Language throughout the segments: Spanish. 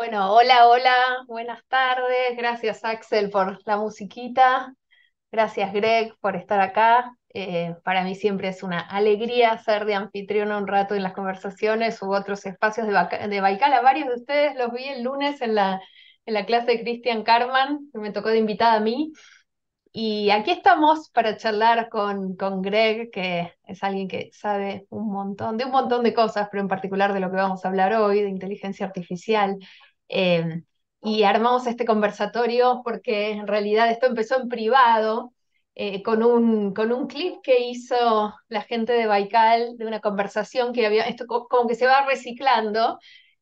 Bueno, hola, hola, buenas tardes. Gracias, Axel, por la musiquita. Gracias, Greg, por estar acá. Para mí siempre es una alegría ser de anfitriona un rato en las conversaciones u otros espacios de Baikal. A varios de ustedes los vi el lunes en la clase de Christian Carman, que me tocó de invitada a mí. Y aquí estamos para charlar con Greg, que es alguien que sabe un montón de cosas, pero en particular de lo que vamos a hablar hoy, de inteligencia artificial. Eh, y armamos este conversatorio porque en realidad esto empezó en privado, con un clip que hizo la gente de Baikal, de una conversación que había, esto como que se va reciclando.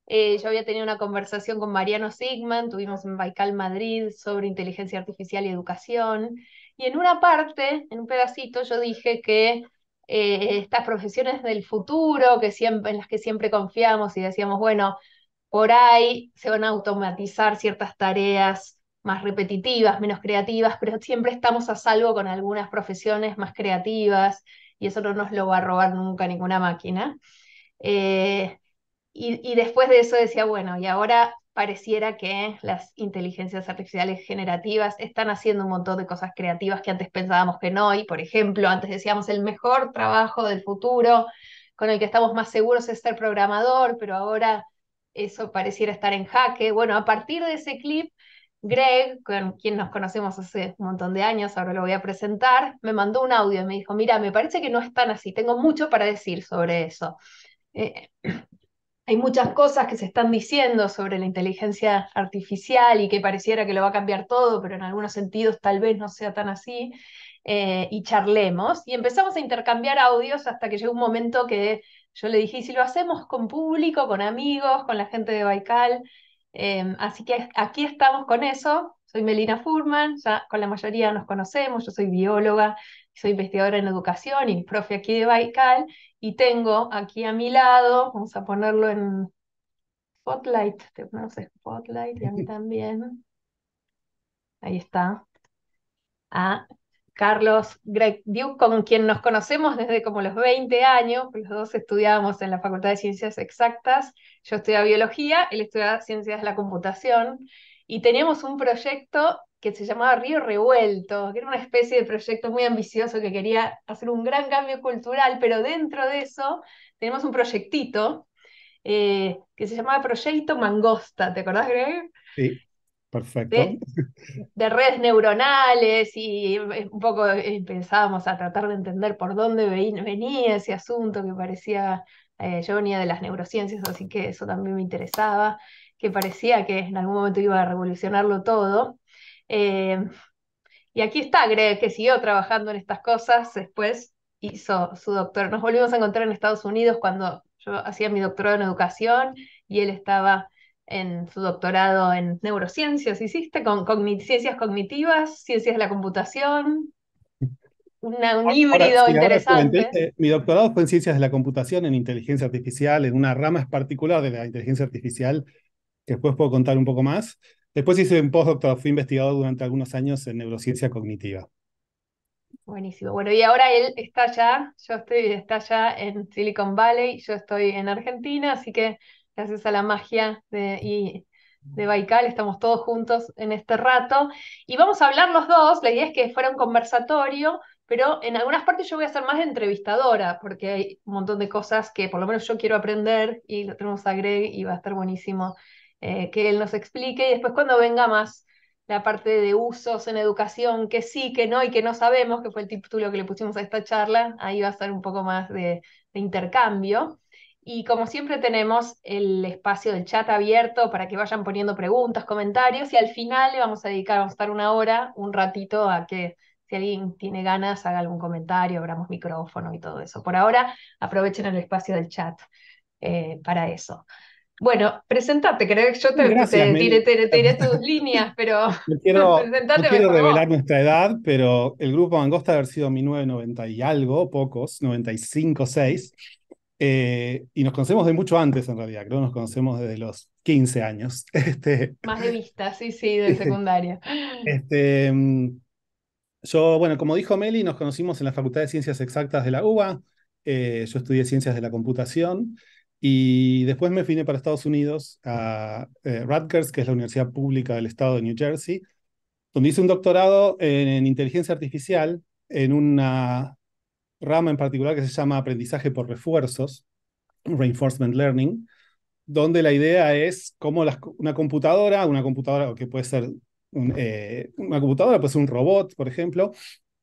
Yo había tenido una conversación con Mariano Sigman, tuvimos en Baikal Madrid sobre inteligencia artificial y educación, y en una parte, en un pedacito, yo dije que estas profesiones del futuro, en las que siempre confiamos y decíamos, bueno, por ahí se van a automatizar ciertas tareas más repetitivas, menos creativas, pero siempre estamos a salvo con algunas profesiones más creativas y eso no nos lo va a robar nunca ninguna máquina. Eh, y después de eso decía, bueno, y ahora pareciera que las inteligencias artificiales generativas están haciendo un montón de cosas creativas que antes pensábamos que no. Y por ejemplo, antes decíamos el mejor trabajo del futuro, con el que estamos más seguros es ser programador, pero ahora eso pareciera estar en jaque. Bueno, a partir de ese clip, Greg, con quien nos conocemos hace un montón de años, ahora lo voy a presentar, me mandó un audio y me dijo, mira, me parece que no es tan así, tengo mucho para decir sobre eso. Eh, Hay muchas cosas que se están diciendo sobre la inteligencia artificial y que pareciera que lo va a cambiar todo, pero en algunos sentidos tal vez no sea tan así, y charlemos. Y empezamos a intercambiar audios hasta que llegó un momento que yo le dije, ¿y si lo hacemos con público, con amigos, con la gente de Baikal? Así que aquí estamos con eso. Soy Melina Furman, ya con la mayoría nos conocemos, yo soy bióloga, soy investigadora en educación y profe aquí de Baikal. Y tengo aquí a mi lado, vamos a ponerlo en Spotlight, te ponemos Spotlight y a mí también. Ahí está. A Carlos Greg Duke, con quien nos conocemos desde como los 20 años, pues los dos estudiábamos en la Facultad de Ciencias Exactas. Yo estudiaba biología, él estudiaba ciencias de la computación, y teníamos un proyecto que se llamaba Río Revuelto, que era una especie de proyecto muy ambicioso que quería hacer un gran cambio cultural, pero dentro de eso tenemos un proyectito que se llamaba Proyecto Mangosta, ¿te acordás, Greg? Sí, perfecto. De, de redes neuronales y un poco empezábamos a tratar de entender por dónde venía ese asunto que parecía, yo venía de las neurociencias, así que eso también me interesaba, que parecía que en algún momento iba a revolucionarlo todo. Eh, y aquí está Greg, que siguió trabajando en estas cosas, después hizo su doctorado. Nos volvimos a encontrar en Estados Unidos cuando yo hacía mi doctorado en educación y él estaba en su doctorado en neurociencias, hiciste, con ciencias cognitivas, ciencias de la computación, un Ahora, híbrido sí, ahora cuento. interesante. Mi doctorado fue en ciencias de la computación, en inteligencia artificial, en una rama en particular de la inteligencia artificial, que después puedo contar un poco más. Después hice un postdoctorado, fui investigador durante algunos años en neurociencia cognitiva. Buenísimo. Bueno, y ahora él está allá, está allá en Silicon Valley, yo estoy en Argentina, así que gracias a la magia de Baikal estamos todos juntos en este rato. Y vamos a hablar los dos, la idea es que fuera un conversatorio, pero en algunas partes yo voy a ser más entrevistadora, porque hay un montón de cosas que por lo menos yo quiero aprender y lo tenemos a Greg y va a estar buenísimo que él nos explique. Y después cuando venga más la parte de usos en educación, que sí, que no y que no sabemos, que fue el título que le pusimos a esta charla, ahí va a ser un poco más de intercambio. Y como siempre tenemos el espacio del chat abierto para que vayan poniendo preguntas, comentarios, y al final le vamos a estar una hora, un ratito a que si alguien tiene ganas haga algún comentario, abramos micrófono y todo eso. Por ahora aprovechen el espacio del chat para eso. Bueno, presentate, creo que yo Gracias, Meli. te tiré tus líneas, pero No presentate quiero mejor vos. revelar nuestra edad, pero el grupo Mangosta debe haber sido 1990 y algo, pocos, 95, 6. Y nos conocemos de mucho antes, en realidad. Creo que nos conocemos desde los 15 años. Más de vista, sí, sí, del secundario. este, mm, Yo, bueno, como dijo Meli, nos conocimos en la Facultad de Ciencias Exactas de la UBA. Yo estudié Ciencias de la Computación. Y después me vine para Estados Unidos a Rutgers, que es la universidad pública del estado de New Jersey, donde hice un doctorado en inteligencia artificial en una rama en particular que se llama aprendizaje por refuerzos, reinforcement learning, donde la idea es cómo una computadora, o que puede ser una computadora, puede ser un robot, por ejemplo,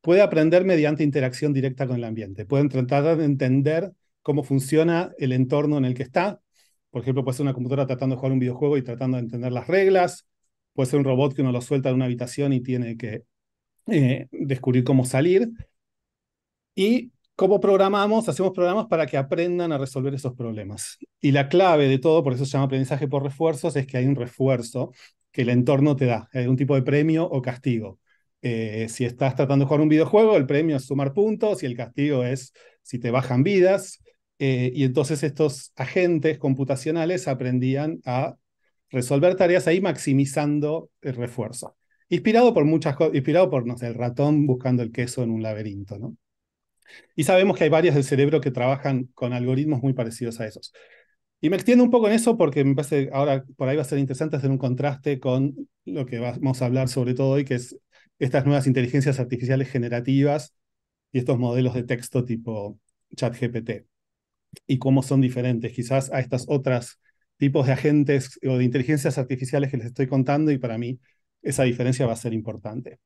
puede aprender mediante interacción directa con el ambiente. Pueden tratar de entender cómo funciona el entorno en el que está. Por ejemplo, puede ser una computadora tratando de jugar un videojuego y tratando de entender las reglas. Puede ser un robot que uno lo suelta en una habitación y tiene que descubrir cómo salir. Y cómo programamos, hacemos programas para que aprendan a resolver esos problemas. Y la clave de todo, por eso se llama aprendizaje por refuerzos, es que hay un refuerzo que el entorno te da, hay un tipo de premio o castigo. Si estás tratando de jugar un videojuego, el premio es sumar puntos y el castigo es si te bajan vidas. Y entonces estos agentes computacionales aprendían a resolver tareas ahí maximizando el refuerzo. Inspirado por muchas cosas, inspirado por, no sé, el ratón buscando el queso en un laberinto, ¿no? Y sabemos que hay varias del cerebro que trabajan con algoritmos muy parecidos a esos. Y me extiendo un poco en eso porque me parece ahora por ahí va a ser interesante hacer un contraste con lo que vamos a hablar sobre todo hoy, que es estas nuevas inteligencias artificiales generativas y estos modelos de texto tipo ChatGPT y cómo son diferentes quizás a estas otras tipos de agentes o de inteligencias artificiales que les estoy contando, y para mí esa diferencia va a ser importante.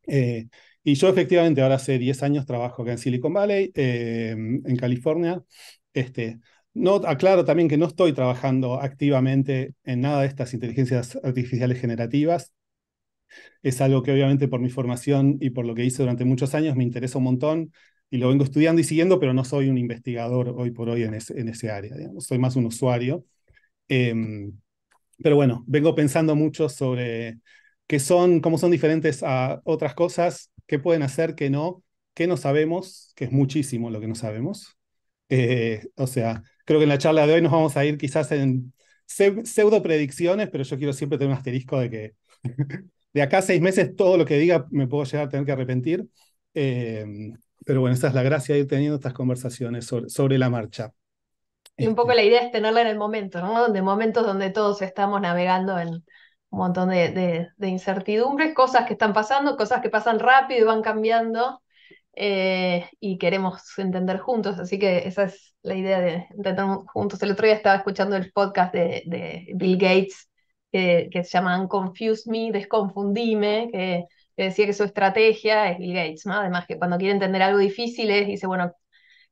Eh, y yo efectivamente ahora hace 10 años trabajo acá en Silicon Valley, en California. No, aclaro también que no estoy trabajando activamente en nada de estas inteligencias artificiales generativas. Es algo que obviamente por mi formación y por lo que hice durante muchos años me interesa un montón y lo vengo estudiando y siguiendo, pero no soy un investigador hoy por hoy en ese área, digamos. Soy más un usuario. Em, pero bueno, vengo pensando mucho sobre cómo son diferentes a otras cosas, qué pueden hacer, qué no sabemos, que es muchísimo lo que no sabemos. O sea, creo que en la charla de hoy nos vamos a ir quizás en pseudo predicciones, pero yo quiero siempre tener un asterisco de que de acá a 6 meses todo lo que diga me puedo llegar a tener que arrepentir. Eh, pero bueno, esa es la gracia de ir teniendo estas conversaciones sobre la marcha. Y un poco Este, la idea es tenerla en el momento, ¿no? De momentos donde todos estamos navegando en un montón de incertidumbres, cosas que están pasando, cosas que pasan rápido y van cambiando, y queremos entender juntos. Así que esa es la idea de entender juntos. El otro día estaba escuchando el podcast de Bill Gates, que se llama Unconfuse Me, Desconfundime, que decía que su estrategia es Bill Gates, ¿no? Además que cuando quiere entender algo difícil dice, bueno,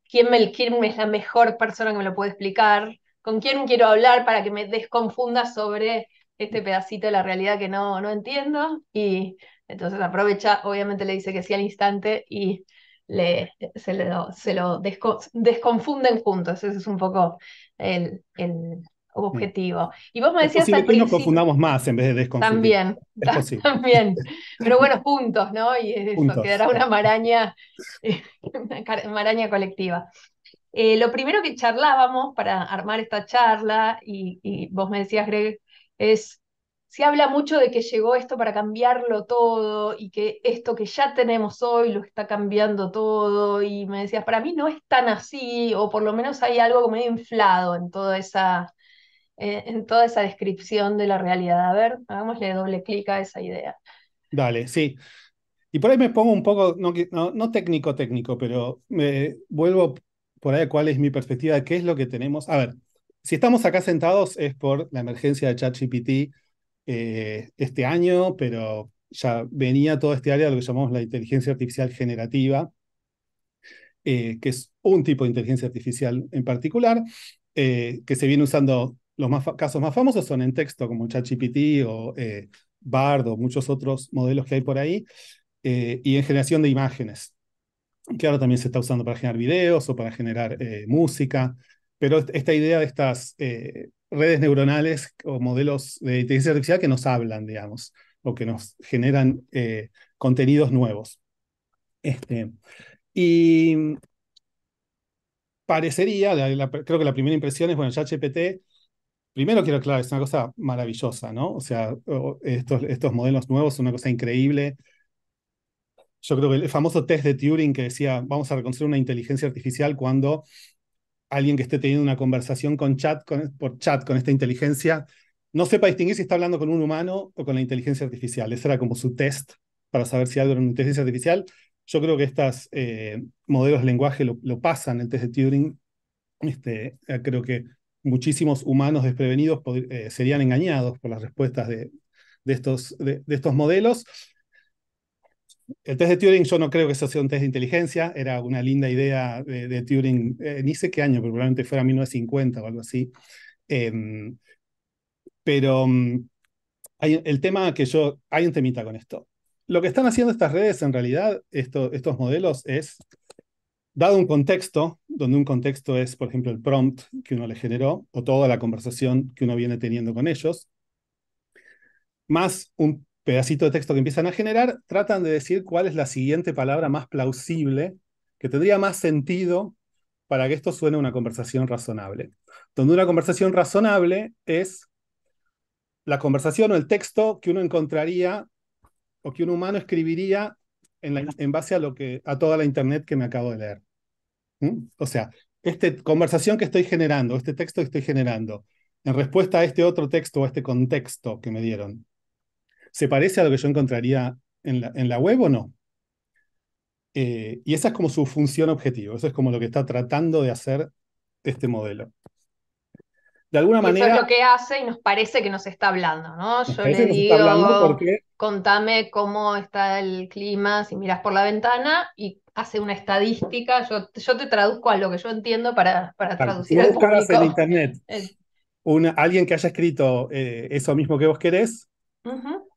quién es la mejor persona que me lo puede explicar, con quién quiero hablar para que me desconfunda sobre este pedacito de la realidad que no entiendo. Y entonces aprovecha, obviamente le dice que sí al instante y se lo desconfunden juntos. Ese es un poco el objetivo. Y vos me es decías posible al que hoy nos principio, confundamos más en vez de desconfundir. también, Es posible. también, pero bueno, juntos, ¿no? Y eso, Juntos. quedará una maraña, una maraña colectiva. Lo primero que charlábamos para armar esta charla, y vos me decías, Greg, es, se habla mucho de que llegó esto para cambiarlo todo y que esto que ya tenemos hoy lo está cambiando todo, y me decías, para mí no es tan así, o por lo menos hay algo como medio inflado en toda esa descripción de la realidad. A ver, hagámosle doble clic a esa idea. Dale, sí. Y por ahí me pongo un poco, no técnico, técnico, pero me vuelvo por ahí a cuál es mi perspectiva de qué es lo que tenemos. A ver, si estamos acá sentados es por la emergencia de ChatGPT este año, pero ya venía todo este área de lo que llamamos la inteligencia artificial generativa, que es un tipo de inteligencia artificial en particular, que se viene usando, los casos más famosos son en texto, como ChatGPT o Bard o muchos otros modelos que hay por ahí, y en generación de imágenes, que ahora también se está usando para generar videos o para generar música, pero esta idea de estas redes neuronales o modelos de inteligencia artificial que nos hablan, digamos, o que nos generan contenidos nuevos. Este, y parecería, creo que la primera impresión es, bueno, ChatGPT, primero quiero aclarar, es una cosa maravillosa, ¿no? O sea, estos modelos nuevos son una cosa increíble. Yo creo que el famoso test de Turing que decía, vamos a reconocer una inteligencia artificial cuando alguien que esté teniendo una conversación por chat con esta inteligencia no sepa distinguir si está hablando con un humano o con la inteligencia artificial. Ese era como su test para saber si algo era una inteligencia artificial. Yo creo que estos modelos de lenguaje lo pasan el test de Turing. Creo que muchísimos humanos desprevenidos serían engañados por las respuestas de estos modelos. El test de Turing yo no creo que eso sea un test de inteligencia, era una linda idea de Turing, ni sé qué año, pero probablemente fuera 1950 o algo así. Em, pero el tema hay un temita con esto. Lo que están haciendo estas redes, en realidad, estos modelos, es, dado un contexto, donde un contexto es, por ejemplo, el prompt que uno le generó, o toda la conversación que uno viene teniendo con ellos, más un pedacito de texto que empiezan a generar, tratan de decir cuál es la siguiente palabra más plausible, que tendría más sentido para que esto suene una conversación razonable. Donde una conversación razonable es la conversación o el texto que uno encontraría o que un humano escribiría en base a toda la internet que me acabo de leer. ¿Mm? O sea, esta conversación que estoy generando, este texto que estoy generando, en respuesta a este otro texto o a este contexto que me dieron, ¿se parece a lo que yo encontraría en la web o no? Y esa es como su función objetivo, eso es como lo que está tratando de hacer este modelo. De alguna Y eso es manera, lo que hace y nos parece que nos está hablando, ¿no? nos Yo parece le que nos está hablando digo, porque, contame cómo está el clima si miras por la ventana y hace una estadística. Yo te traduzco a lo que yo entiendo para si traducir vos al buscaras en público. internet alguien que haya escrito eso mismo que vos querés, Ujú.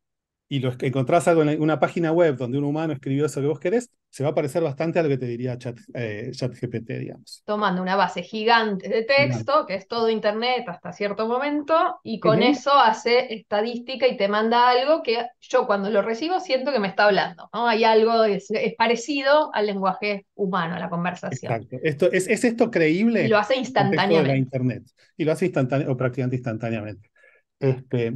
y encontrás algo en una página web donde un humano escribió eso que vos querés, se va a parecer bastante a lo que te diría ChatGPT, digamos. Tomando una base gigante de Digamos. texto, que es todo Internet hasta cierto momento, y con Ujú. eso hace estadística y te manda algo que yo cuando lo recibo siento que me está hablando, ¿no? Hay algo, es parecido al lenguaje humano, a la conversación, Exacto. ¿Es esto y lo creíble hace en el contexto de la instantáneamente. Internet? Y lo hace o prácticamente instantáneamente. Este,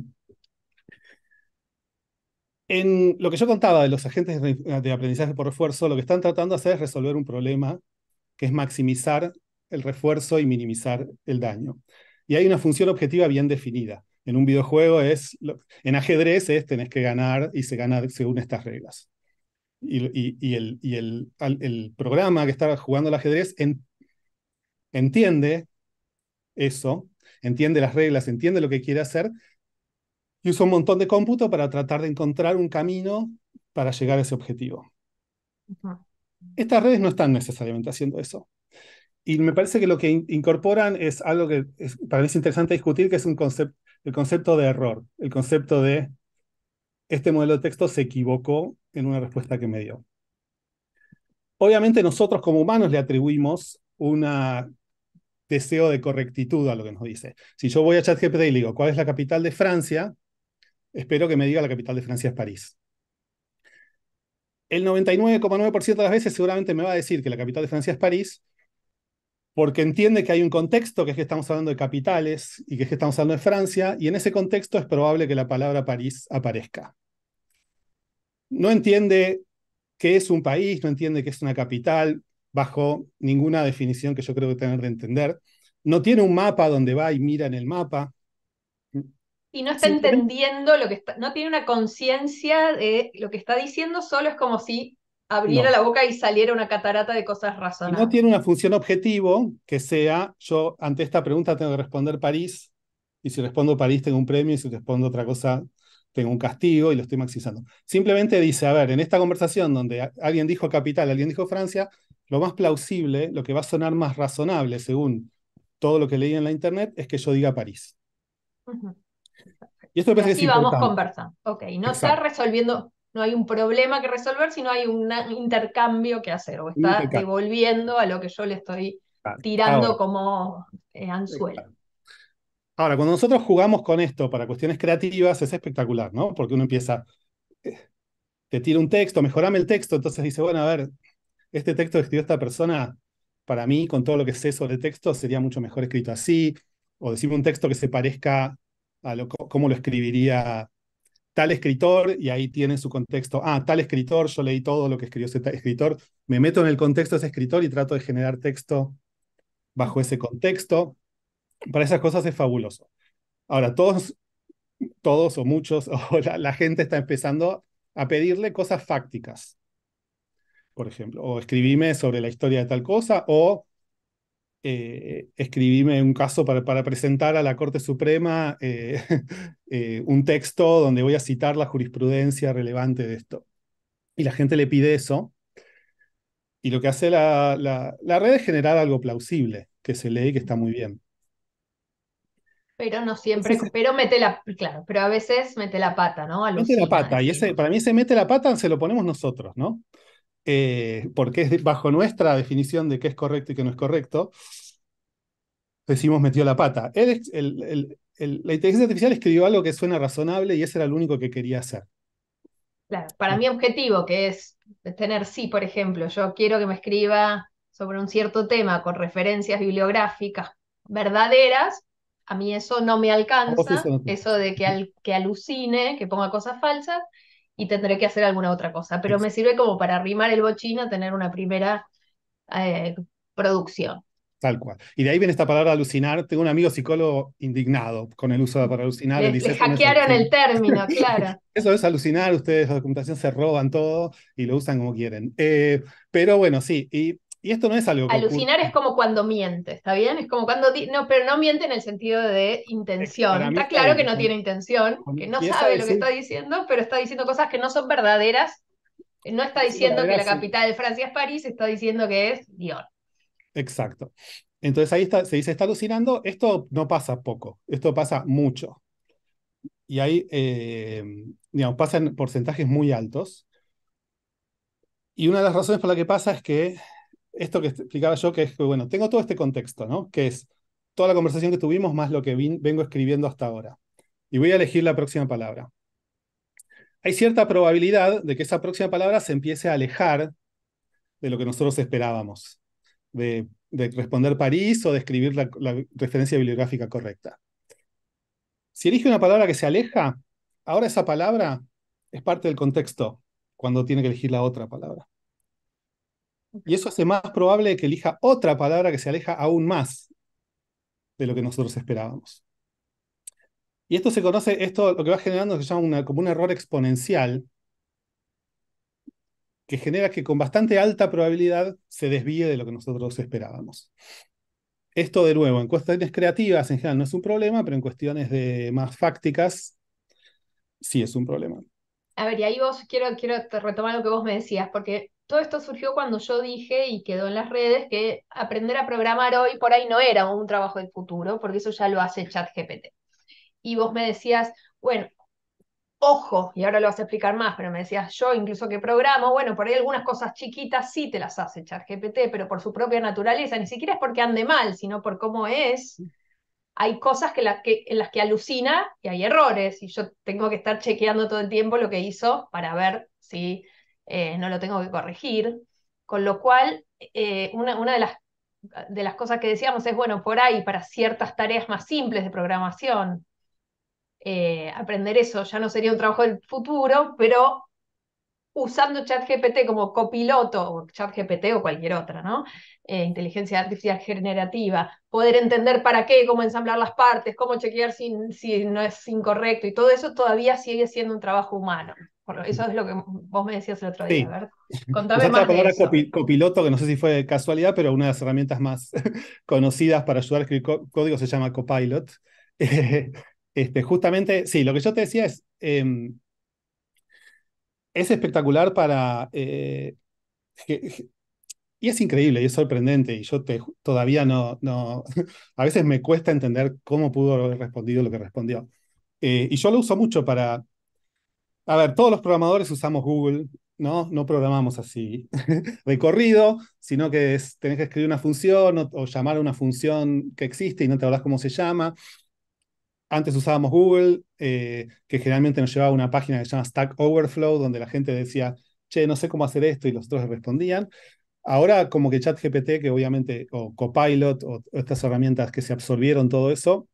en lo que yo contaba de los agentes de aprendizaje por refuerzo, lo que están tratando de hacer es resolver un problema que es maximizar el refuerzo y minimizar el daño. Y hay una función objetiva bien definida. En un videojuego en ajedrez tenés que ganar y se gana según estas reglas. El programa que está jugando el ajedrez entiende eso, entiende las reglas, entiende lo que quiere hacer y usa un montón de cómputo para tratar de encontrar un camino para llegar a ese objetivo. Ujú. Estas redes no están necesariamente haciendo eso. Y me parece que lo que incorporan es algo que para mí es interesante discutir, que es el concepto de error, el concepto de este modelo de texto se equivocó en una respuesta que me dio. Obviamente nosotros como humanos le atribuimos un deseo de correctitud a lo que nos dice. Si yo voy a ChatGPT y le digo, ¿cuál es la capital de Francia? Espero que me diga la capital de Francia es París. El 99,9% de las veces seguramente me va a decir que la capital de Francia es París, porque entiende que hay un contexto, que es que estamos hablando de capitales y que es que estamos hablando de Francia, y en ese contexto es probable que la palabra París aparezca. No entiende qué es un país, no entiende qué es una capital, bajo ninguna definición que yo creo que tener de entender. No tiene un mapa donde va y mira en el mapa. Y no está Simplemente entendiendo lo que está, no tiene una conciencia de lo que está diciendo, solo es como si abriera no. la boca y saliera una catarata de cosas Y no razonables. tiene una función objetivo que sea, yo ante esta pregunta tengo que responder París, y si respondo París tengo un premio, y si respondo otra cosa tengo un castigo, y lo estoy maximizando. Simplemente dice, a ver, en esta conversación donde alguien dijo capital, alguien dijo Francia, lo más plausible, lo que va a sonar más razonable según todo lo que leí en la internet, es que yo diga París. Ujú. Y esto me Y parece que es así vamos importante. conversando. Ok, no está Exacto. resolviendo, no hay un problema que resolver, sino hay un intercambio que hacer, o está devolviendo a lo que yo le estoy tirando Ahora, como anzuelo. ahora, cuando nosotros jugamos con esto para cuestiones creativas, es espectacular, ¿no? Porque uno empieza, te tira un texto, mejorame el texto, entonces dice, bueno, a ver, este texto que escribió esta persona, para mí, con todo lo que sé sobre texto, sería mucho mejor escrito así, o decirme un texto que se parezca a cómo lo escribiría tal escritor, y ahí tiene su contexto. Ah, tal escritor, yo leí todo lo que escribió ese escritor, me meto en el contexto de ese escritor y trato de generar texto bajo ese contexto. Para esas cosas es fabuloso. Ahora, todos o muchos, o la gente está empezando a pedirle cosas fácticas, por ejemplo, o escribime sobre la historia de tal cosa, o escribime un caso para presentar a la Corte Suprema un texto donde voy a citar la jurisprudencia relevante de esto. Y la gente le pide eso, y lo que hace la red es generar algo plausible, que se lee y que está muy bien. Pero no siempre, Entonces, pero claro, pero a veces mete la pata, ¿no? mete la Alucina, pata, y ese, decimos. para mí ese mete la pata se lo ponemos nosotros, ¿no? Porque es bajo nuestra definición de qué es correcto y qué no es correcto, decimos metió la pata. La inteligencia artificial escribió algo que suena razonable y ese era lo único que quería hacer. Claro, para mi objetivo, que es tener, sí, por ejemplo, yo quiero que me escriba sobre un cierto tema con referencias bibliográficas verdaderas, a mí eso no me A vos eso alcanza, no te eso de que alucine, que ponga cosas falsas, y tendré que hacer alguna otra cosa, pero me sirve como para arrimar el bochín a tener una primera eh, producción. Tal cual. Y de ahí viene esta palabra alucinar. Tengo un amigo psicólogo indignado con el uso de la palabra alucinar. Él Le dice, eso no es hackearon alucinar. el término, claro. Eso es alucinar, ustedes la documentación se roban todo y lo usan como quieren. Pero bueno, sí, y esto no es algo que ocurre. Alucinar es como cuando miente, ¿está bien? Es como cuando... No, pero no miente en el sentido de intención. Para mí Está está claro bien, que no tiene intención, que no empieza a sabe lo que decir, está diciendo, pero está diciendo cosas que no son verdaderas. No está es diciendo que verdadera, la sí. capital de Francia es París, está diciendo que es Lyon. Exacto. Entonces ahí está, se dice, está alucinando. Esto no pasa poco, esto pasa mucho. Y ahí, digamos, pasan porcentajes muy altos. Y una de las razones por la que pasa es que esto que explicaba yo, que es que, bueno, tengo todo este contexto, ¿no? Que es toda la conversación que tuvimos más lo que vengo escribiendo hasta ahora. Y voy a elegir la próxima palabra. Hay cierta probabilidad de que esa próxima palabra se empiece a alejar de lo que nosotros esperábamos, de responder París o de escribir la referencia bibliográfica correcta. Si elige una palabra que se aleja, ahora esa palabra es parte del contexto cuando tiene que elegir la otra palabra. Y eso hace más probable que elija otra palabra que se aleja aún más de lo que nosotros esperábamos. Y esto se conoce, esto lo que va generando se llama como un error exponencial, que genera que con bastante alta probabilidad se desvíe de lo que nosotros esperábamos. Esto de nuevo, en cuestiones creativas en general no es un problema, pero en cuestiones de más fácticas sí es un problema. A ver, y ahí quiero retomar lo que vos me decías, porque todo esto surgió cuando yo dije y quedó en las redes que aprender a programar hoy por ahí no era un trabajo del futuro, porque eso ya lo hace ChatGPT. Y vos me decías, bueno, ojo, y ahora lo vas a explicar más, pero me decías, yo incluso que programo, bueno, por ahí algunas cosas chiquitas sí te las hace ChatGPT, pero por su propia naturaleza, ni siquiera es porque ande mal, sino por cómo es, hay cosas en las que alucina y hay errores, y yo tengo que estar chequeando todo el tiempo lo que hizo para ver si no lo tengo que corregir. Con lo cual, una de las cosas que decíamos es, bueno, por ahí para ciertas tareas más simples de programación, aprender eso ya no sería un trabajo del futuro, pero usando ChatGPT como copiloto, o ChatGPT o cualquier otra, ¿no? Inteligencia artificial generativa, poder entender para qué, cómo ensamblar las partes, cómo chequear si no es incorrecto y todo eso todavía sigue siendo un trabajo humano. Eso es lo que vos me decías el otro día. A Sí, ver, contame usaste la más de palabra eso. copiloto, que no sé si fue de casualidad, pero una de las herramientas más conocidas para ayudar a escribir código se llama Copilot. Justamente, sí, lo que yo te decía es espectacular y es increíble y es sorprendente, y yo todavía no, a veces me cuesta entender cómo pudo haber respondido lo que respondió. Y yo lo uso mucho a ver, todos los programadores usamos Google, ¿no? No programamos así de corrido, sino que tenés que escribir una función o llamar a una función que existe y no te acordás cómo se llama. Antes usábamos Google, que generalmente nos llevaba a una página que se llama Stack Overflow, donde la gente decía, che, no sé cómo hacer esto, y los otros le respondían. Ahora, como que ChatGPT, que obviamente, o Copilot, o estas herramientas que se absorbieron todo eso,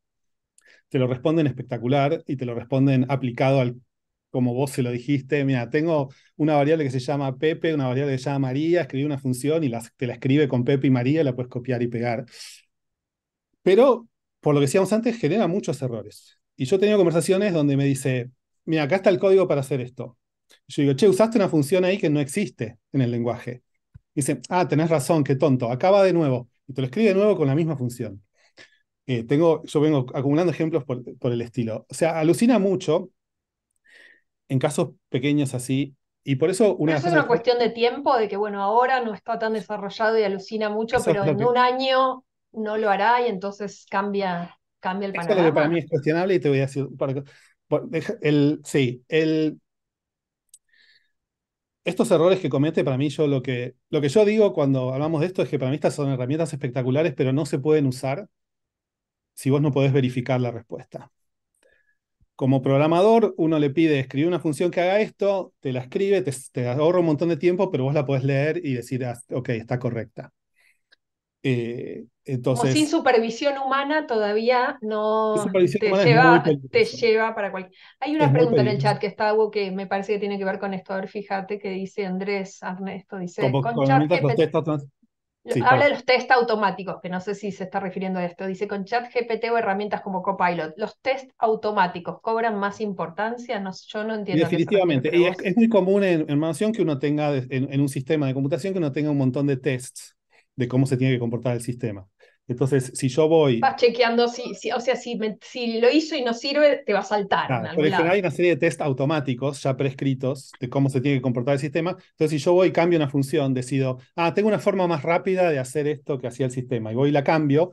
te lo responden espectacular y te lo responden aplicado al como vos se lo dijiste. Mira, tengo una variable que se llama Pepe, una variable que se llama María, escribí una función y te la escribe con Pepe y María, la puedes copiar y pegar. Pero, por lo que decíamos antes, genera muchos errores. Y yo he tenido conversaciones donde me dice, mira, acá está el código para hacer esto. Yo digo, che, usaste una función ahí que no existe en el lenguaje. Dice, ah, tenés razón, qué tonto, acá va de nuevo. Y te lo escribe de nuevo con la misma función. Yo vengo acumulando ejemplos por el estilo. O sea, alucina mucho en casos pequeños así. Y por eso una Pero de las eso es cosas una cuestión de tiempo, de que bueno, ahora no está tan desarrollado y alucina mucho, eso es pero lo en que, un año no lo hará y entonces cambia el eso es lo que para mí panorama. es cuestionable y te voy a decir, sí, estos errores que comete, para mí, lo que yo digo cuando hablamos de esto es que para mí estas son herramientas espectaculares, pero no se pueden usar si vos no podés verificar la respuesta. Como programador, uno le pide escribir una función que haga esto, te la escribe, te ahorra un montón de tiempo, pero vos la podés leer y decir, ah, ok, está correcta. Como sin Entonces, supervisión humana todavía la no supervisión humana es muy te peligroso. lleva para cualquier. Hay Es una muy pregunta en el peligroso. chat que está algo que me parece que tiene que ver con esto. A ver, fíjate que dice Andrés Ernesto, dice, Como con con herramientas los ChatGPT, test automáticos. Sí, habla de perdón. los test automáticos, que no sé si se está refiriendo a esto. Dice, con ChatGPT o herramientas como Copilot, ¿los test automáticos cobran más importancia? No, yo no Y entiendo a qué se refiere, definitivamente, pero y vos es muy común en programación que uno tenga, en un sistema de computación, que uno tenga un montón de tests de cómo se tiene que comportar el sistema. Entonces, si yo voy, vas chequeando o sea, si lo hizo y no sirve, te va a saltar en nada, por algún el general lado. hay una serie de test automáticos ya prescritos de cómo se tiene que comportar el sistema. Entonces, si yo voy y cambio una función, decido, ah, tengo una forma más rápida de hacer esto que hacía el sistema, y voy y la cambio,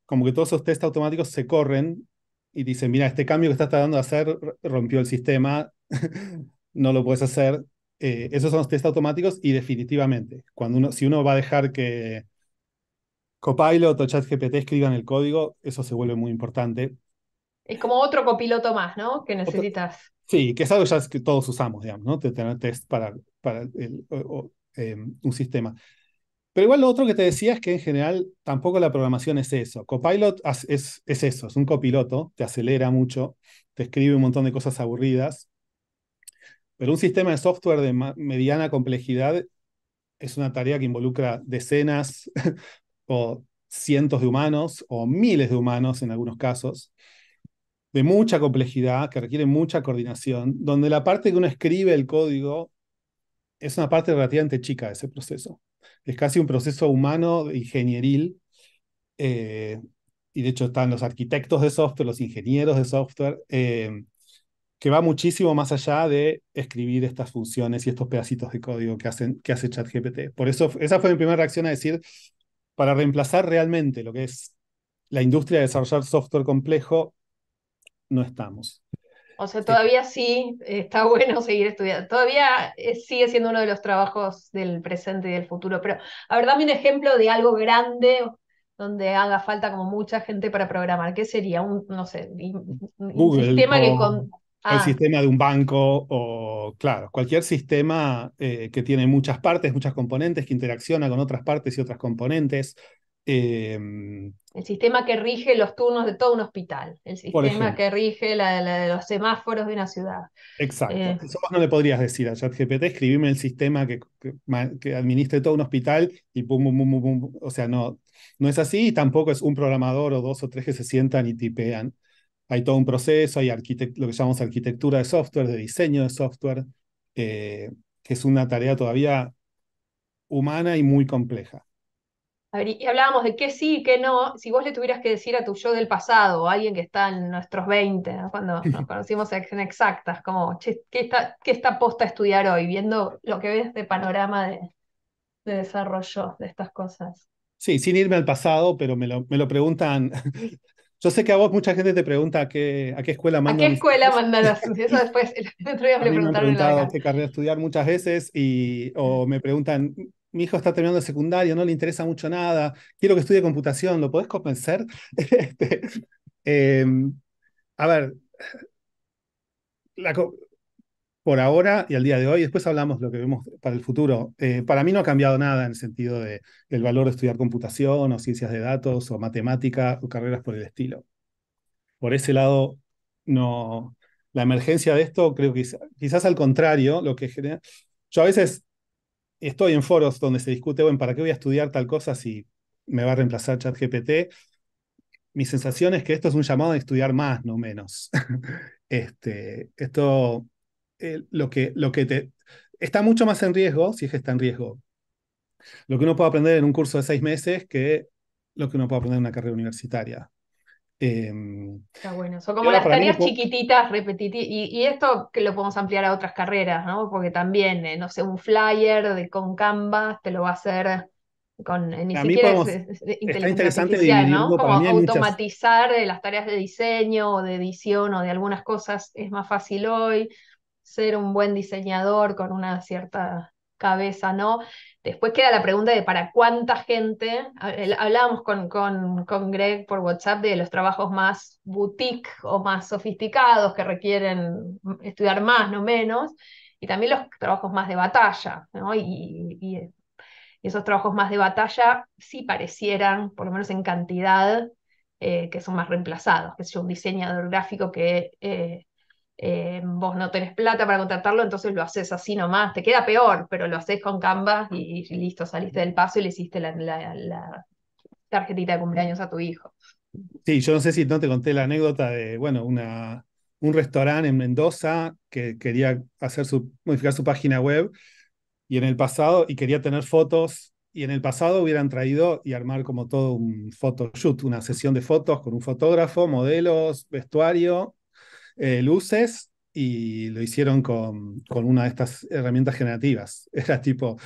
como que todos esos test automáticos se corren y dicen, mira, este cambio que estás tratando de hacer rompió el sistema, no lo puedes hacer. Esos son los test automáticos y definitivamente, si uno va a dejar que Copilot o ChatGPT escriban el código, eso se vuelve muy importante. Es como otro copiloto más, ¿no? Que Otro- necesitas. sí, que es algo ya que todos usamos, digamos, ¿no? De tener test para un sistema. Pero igual lo otro que te decía es que en general tampoco la programación es eso. Copilot es eso, es un copiloto, te acelera mucho, te escribe un montón de cosas aburridas, pero un sistema de software de mediana complejidad es una tarea que involucra decenas o cientos de humanos o miles de humanos en algunos casos, de mucha complejidad, que requiere mucha coordinación, donde la parte que uno escribe el código es una parte relativamente chica de ese proceso. Es casi un proceso humano, ingenieril, eh, y de hecho están los arquitectos de software, los ingenieros de software, que va muchísimo más allá de escribir estas funciones y estos pedacitos de código que hace ChatGPT. Por eso, esa fue mi primera reacción a decir, para reemplazar realmente lo que es la industria de desarrollar software complejo, no estamos. O sea, Eh, todavía sí está bueno seguir estudiando. Todavía sigue siendo uno de los trabajos del presente y del futuro. Pero, a ver, dame un ejemplo de algo grande donde haga falta como mucha gente para programar. ¿Qué sería? No sé, un Google sistema que o con... el Ah, sistema de un banco o, claro, cualquier sistema que tiene muchas partes, muchas componentes, que interacciona con otras partes y otras componentes. Eh, el sistema que rige los turnos de todo un hospital. El por sistema ejemplo, que rige la de los semáforos de una ciudad. exacto. Eh, Eso vos no le podrías decir a ChatGPT, escribime el sistema que administre todo un hospital y pum, pum, pum, pum, pum. O sea, no, no es así y tampoco es un programador o dos o tres que se sientan y tipean. Hay todo un proceso, hay lo que llamamos arquitectura de software, de diseño de software, eh, que es una tarea todavía humana y muy compleja. A ver, y hablábamos de qué sí y qué no. Si vos le tuvieras que decir a tu yo del pasado, o a alguien que está en nuestros 20, ¿no? Cuando nos conocimos en exactas, como, che, qué está posta a estudiar hoy? Viendo lo que ves de panorama de desarrollo de estas cosas. Sí, sin irme al pasado, pero me lo preguntan. Yo sé que a vos mucha gente te pregunta a qué escuela ¿A mando qué a mis escuela hijos. mandan a sus? Eso después, el otro día me A lo mí me han preguntaron en la preguntado beca. qué carrera estudiar muchas veces o me preguntan, mi hijo está terminando el secundario, no le interesa mucho nada, quiero que estudie computación, ¿lo podés convencer? Este, eh, a ver, la co- por ahora y al día de hoy, después hablamos lo que vemos para el futuro. Para mí no ha cambiado nada en el sentido del valor de estudiar computación o ciencias de datos o matemática o carreras por el estilo. Por ese lado, no, la emergencia de esto creo que quizás al contrario, lo que genera... Yo a veces estoy en foros donde se discute, bueno, ¿para qué voy a estudiar tal cosa si me va a reemplazar ChatGPT? mi sensación es que esto es un llamado a estudiar más, no menos. Esto, lo que te... Está mucho más en riesgo, si es que está en riesgo, lo que uno puede aprender en un curso de 6 meses que lo que uno puede aprender en una carrera universitaria. Eh, Está bueno. Son y como ahora las para mí, tareas chiquititas, repetitivas, y esto que lo podemos ampliar a otras carreras, ¿no? Porque también, no sé, un flyer con Canvas te lo va a hacer con, ni a mí siquiera podemos, es está inteligencia interesante artificial, ¿no? dividirlo, Como para mí hay muchas, automatizar las tareas de diseño o de edición o de algunas cosas es más fácil hoy, ser un buen diseñador con una cierta cabeza, ¿no? Después queda la pregunta de para cuánta gente. Hablábamos con Greg por WhatsApp de los trabajos más boutique o más sofisticados que requieren estudiar más, no menos, y también los trabajos más de batalla, ¿no? Y esos trabajos más de batalla sí parecieran, por lo menos en cantidad, que son más reemplazados, que es un diseñador gráfico que vos no tenés plata para contratarlo, entonces lo haces así nomás, te queda peor, pero lo haces con Canva y listo, saliste del paso y le hiciste la tarjetita de cumpleaños a tu hijo. sí, yo no sé si no te conté la anécdota de, bueno, un restaurante en Mendoza que quería modificar su página web y en el pasado, y quería tener fotos, y en el pasado hubieran traído y armar como todo un photoshoot, una sesión de fotos con un fotógrafo, modelos, vestuario, luces, y lo hicieron con una de estas herramientas generativas. Era tipo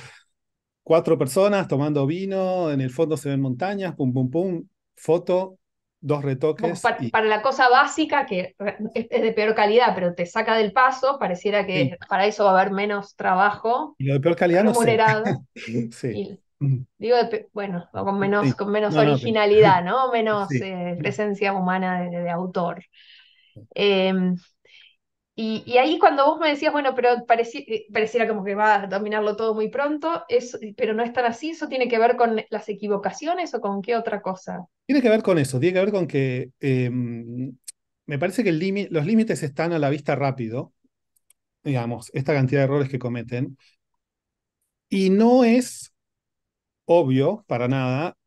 4 personas tomando vino, en el fondo se ven montañas, pum, pum, pum, foto, 2 retoques y Para la cosa básica, que es de peor calidad, pero te saca del paso, pareciera sí. que para eso va a haber menos trabajo Y lo de peor calidad no sé. remunerado. Sí. Y Mm, digo, bueno, o sí. con menos No, no, originalidad, ¿no? Menos sí. presencia humana de autor. Eh, y ahí cuando vos me decías, bueno, pero pareciera como que va a dominarlo todo muy pronto, pero no es tan así, ¿eso tiene que ver con las equivocaciones o con qué otra cosa? Tiene que ver con eso, tiene que ver con que me parece que los límites están a la vista rápido, digamos, esta cantidad de errores que cometen, y no es obvio para nada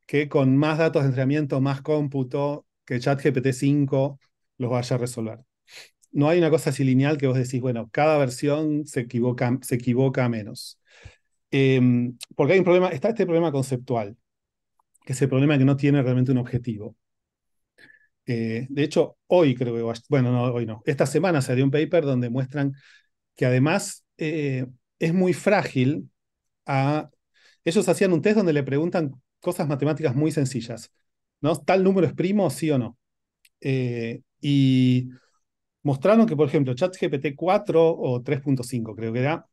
que con más datos de entrenamiento, más cómputo, que ChatGPT 5 los vaya a resolver. No hay una cosa así lineal que vos decís, bueno, cada versión se equivoca menos. Porque hay un problema, está este problema conceptual, que es el problema que no tiene realmente un objetivo. De hecho, hoy creo que, bueno, no, hoy no, esta semana salió un paper donde muestran que además es muy frágil a... Ellos hacían un test donde le preguntan cosas matemáticas muy sencillas, ¿no? ¿Tal número es primo, sí o no? Y mostraron que, por ejemplo, ChatGPT 4 o 3.5 creo que era,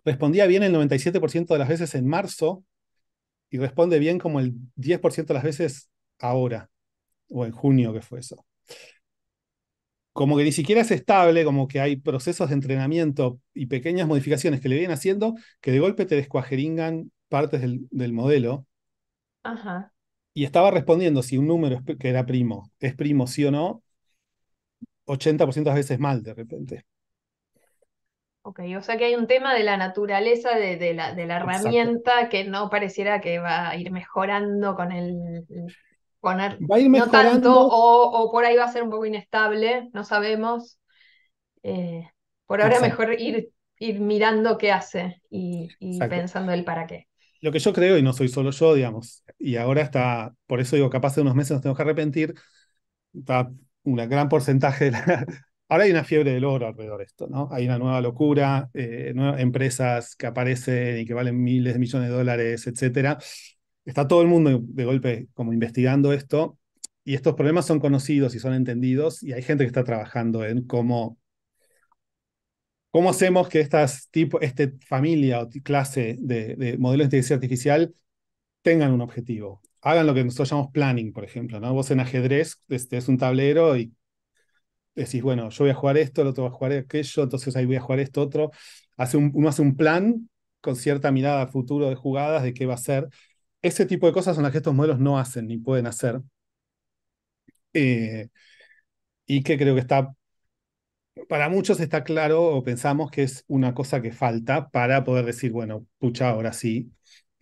respondía bien el 97% de las veces en marzo y responde bien como el 10% de las veces ahora, o en junio que fue eso. Como que ni siquiera es estable, como que hay procesos de entrenamiento y pequeñas modificaciones que le vienen haciendo que de golpe te descuajeringan partes del modelo. Ajá, Y estaba respondiendo si un número que era primo es primo sí o no, 80% de las veces mal de repente. ok, o sea que hay un tema de la naturaleza de la Exacto. herramienta que no pareciera que va a ir mejorando con el poner, Va a ir no tanto, mejorando. o por ahí va a ser un poco inestable, no sabemos. Eh, por ahora Exacto, mejor ir mirando qué hace y exacto. pensando el para qué. Lo que yo creo, y no soy solo yo, digamos, y ahora está, por eso digo, capaz de unos meses nos tenemos que arrepentir, está un gran porcentaje de la... Ahora hay una fiebre del oro alrededor de esto, ¿no? Hay una nueva locura, nuevas empresas que aparecen y que valen miles de millones de dólares, etcétera. Está todo el mundo de golpe como investigando esto, y estos problemas son conocidos y son entendidos, y hay gente que está trabajando en cómo hacemos que esta familia o clase de modelos de inteligencia artificial tengan un objetivo. Hagan lo que nosotros llamamos planning, por ejemplo, ¿no? Vos en ajedrez es un tablero y decís, bueno, yo voy a jugar esto, el otro va a jugar aquello, entonces ahí voy a jugar esto otro. Uno hace un plan con cierta mirada a futuro de jugadas, de qué va a ser. Ese tipo de cosas son las que estos modelos no hacen ni pueden hacer. Eh, y que creo que para muchos está claro o pensamos que es una cosa que falta para poder decir, bueno, pucha, ahora sí.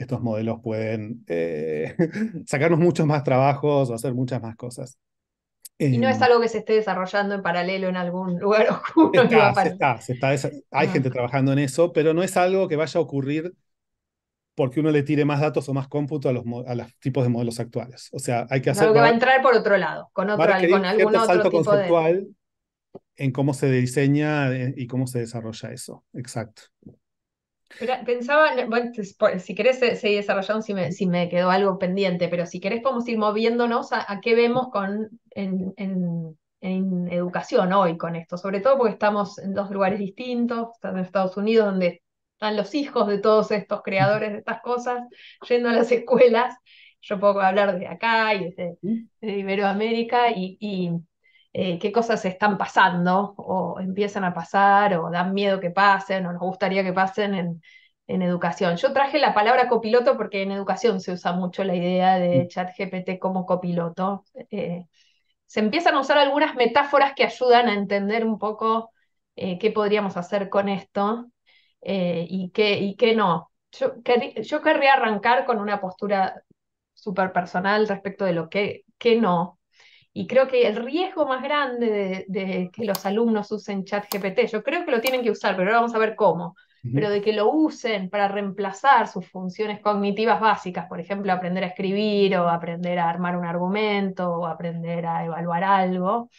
estos modelos pueden sacarnos muchos más trabajos o hacer muchas más cosas. Y no es Eh, algo que se esté desarrollando en paralelo en algún lugar oscuro y va a está, se aparecer. está, se está, hay No. gente trabajando en eso, pero no es algo que vaya a ocurrir porque uno le tire más datos o más cómputo a los tipos de modelos actuales. O sea, hay que Es hacer, algo que va a entrar por otro lado, va a requerir con un algún cierto otro salto tipo de... conceptual en cómo se diseña y cómo se desarrolla eso. Exacto. Pero pensaba, bueno, si querés seguir desarrollando, si me quedó algo pendiente, pero si querés podemos ir moviéndonos a qué vemos en educación hoy con esto, sobre todo porque estamos en dos lugares distintos, estamos en Estados Unidos donde están los hijos de todos estos creadores de estas cosas yendo a las escuelas. Yo puedo hablar de acá y de Iberoamérica y qué cosas están pasando o empiezan a pasar o dan miedo que pasen o nos gustaría que pasen en educación. Yo traje la palabra copiloto porque en educación se usa mucho la idea de ChatGPT como copiloto. Se empiezan a usar algunas metáforas que ayudan a entender un poco qué podríamos hacer con esto y qué no. Yo querría arrancar con una postura súper personal respecto de lo que no. Y creo que el riesgo más grande de que los alumnos usen ChatGPT, yo creo que lo tienen que usar, pero ahora vamos a ver cómo, pero de que lo usen para reemplazar sus funciones cognitivas básicas, por ejemplo, aprender a escribir o aprender a armar un argumento o aprender a evaluar algo,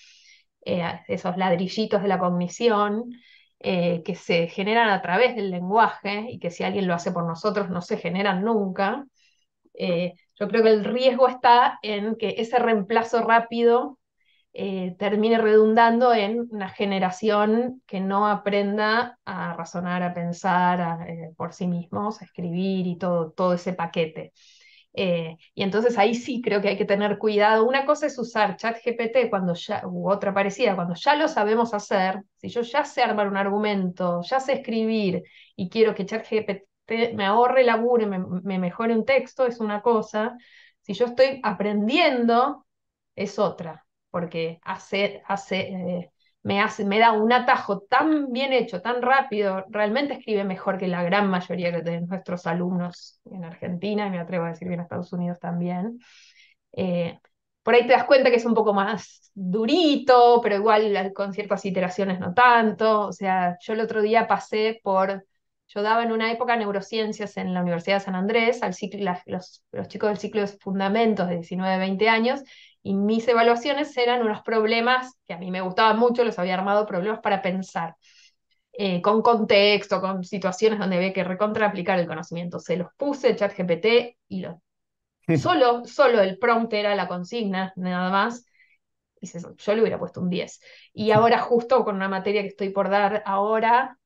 esos ladrillitos de la cognición. Que se generan a través del lenguaje y que si alguien lo hace por nosotros no se generan nunca. Yo creo que el riesgo está en que ese reemplazo rápido termine redundando en una generación que no aprenda a razonar, a pensar por sí mismos, a escribir y todo ese paquete. Y entonces ahí sí creo que hay que tener cuidado. Una cosa es usar ChatGPT cuando ya, u otra parecida, cuando ya lo sabemos hacer. Si yo ya sé armar un argumento, ya sé escribir y quiero que ChatGPT me ahorre laburo y me mejore un texto, es una cosa. Si yo estoy aprendiendo, es otra, porque me da un atajo tan bien hecho, tan rápido, realmente escribe mejor que la gran mayoría de nuestros alumnos en Argentina, y me atrevo a decir que en Estados Unidos también. Eh, por ahí te das cuenta que es un poco más durito, pero igual con ciertas iteraciones no tanto. O sea, yo el otro día yo daba en una época neurociencias en la Universidad de San Andrés, los chicos del ciclo de fundamentos de 19, 20 años, y mis evaluaciones eran unos problemas que a mí me gustaban mucho, los había armado problemas para pensar, con contexto, con situaciones donde había que recontra aplicar el conocimiento. Se los puse, ChatGPT, y solo el prompt era la consigna, nada más. Yo le hubiera puesto un 10. Y ahora justo con una materia que estoy por dar ahora,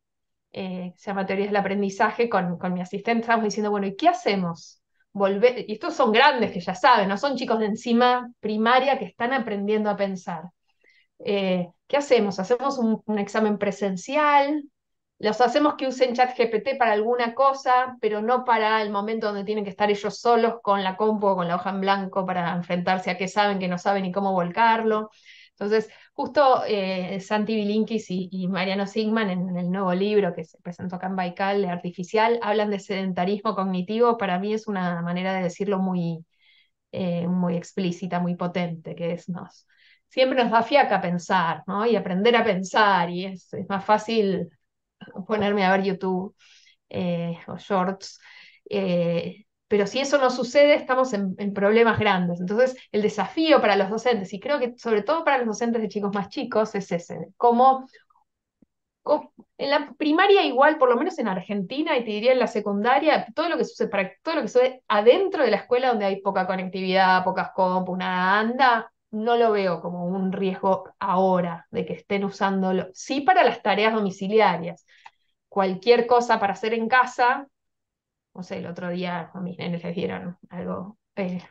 que se llama Teorías del Aprendizaje, con mi asistente estamos diciendo, bueno, ¿y qué hacemos? Y estos son grandes que ya saben, no son chicos de encima primaria que están aprendiendo a pensar. ¿Qué hacemos? ¿Hacemos un examen presencial? ¿Los hacemos que usen ChatGPT para alguna cosa, pero no para el momento donde tienen que estar ellos solos con la compu o con la hoja en blanco para enfrentarse a qué saben, qué no saben y cómo volcarlo? Entonces, justo Santi Bilinkis y Mariano Sigman en el nuevo libro que se presentó acá en Baikal, de Artificial, hablan de sedentarismo cognitivo. Para mí es una manera de decirlo muy explícita, muy potente, que siempre nos da fiaca pensar, ¿no? Y aprender a pensar, y es más fácil ponerme a ver YouTube o shorts. Pero si eso no sucede, estamos en problemas grandes. Entonces, el desafío para los docentes, y creo que sobre todo para los docentes de chicos más chicos, es ese, en la primaria igual, por lo menos en Argentina, y te diría en la secundaria, todo lo que sucede adentro de la escuela donde hay poca conectividad, pocas compus, nada anda, no lo veo como un riesgo ahora de que estén usándolo. Sí para las tareas domiciliarias. Cualquier cosa para hacer en casa, no sé, el otro día a mis nenes les dieron algo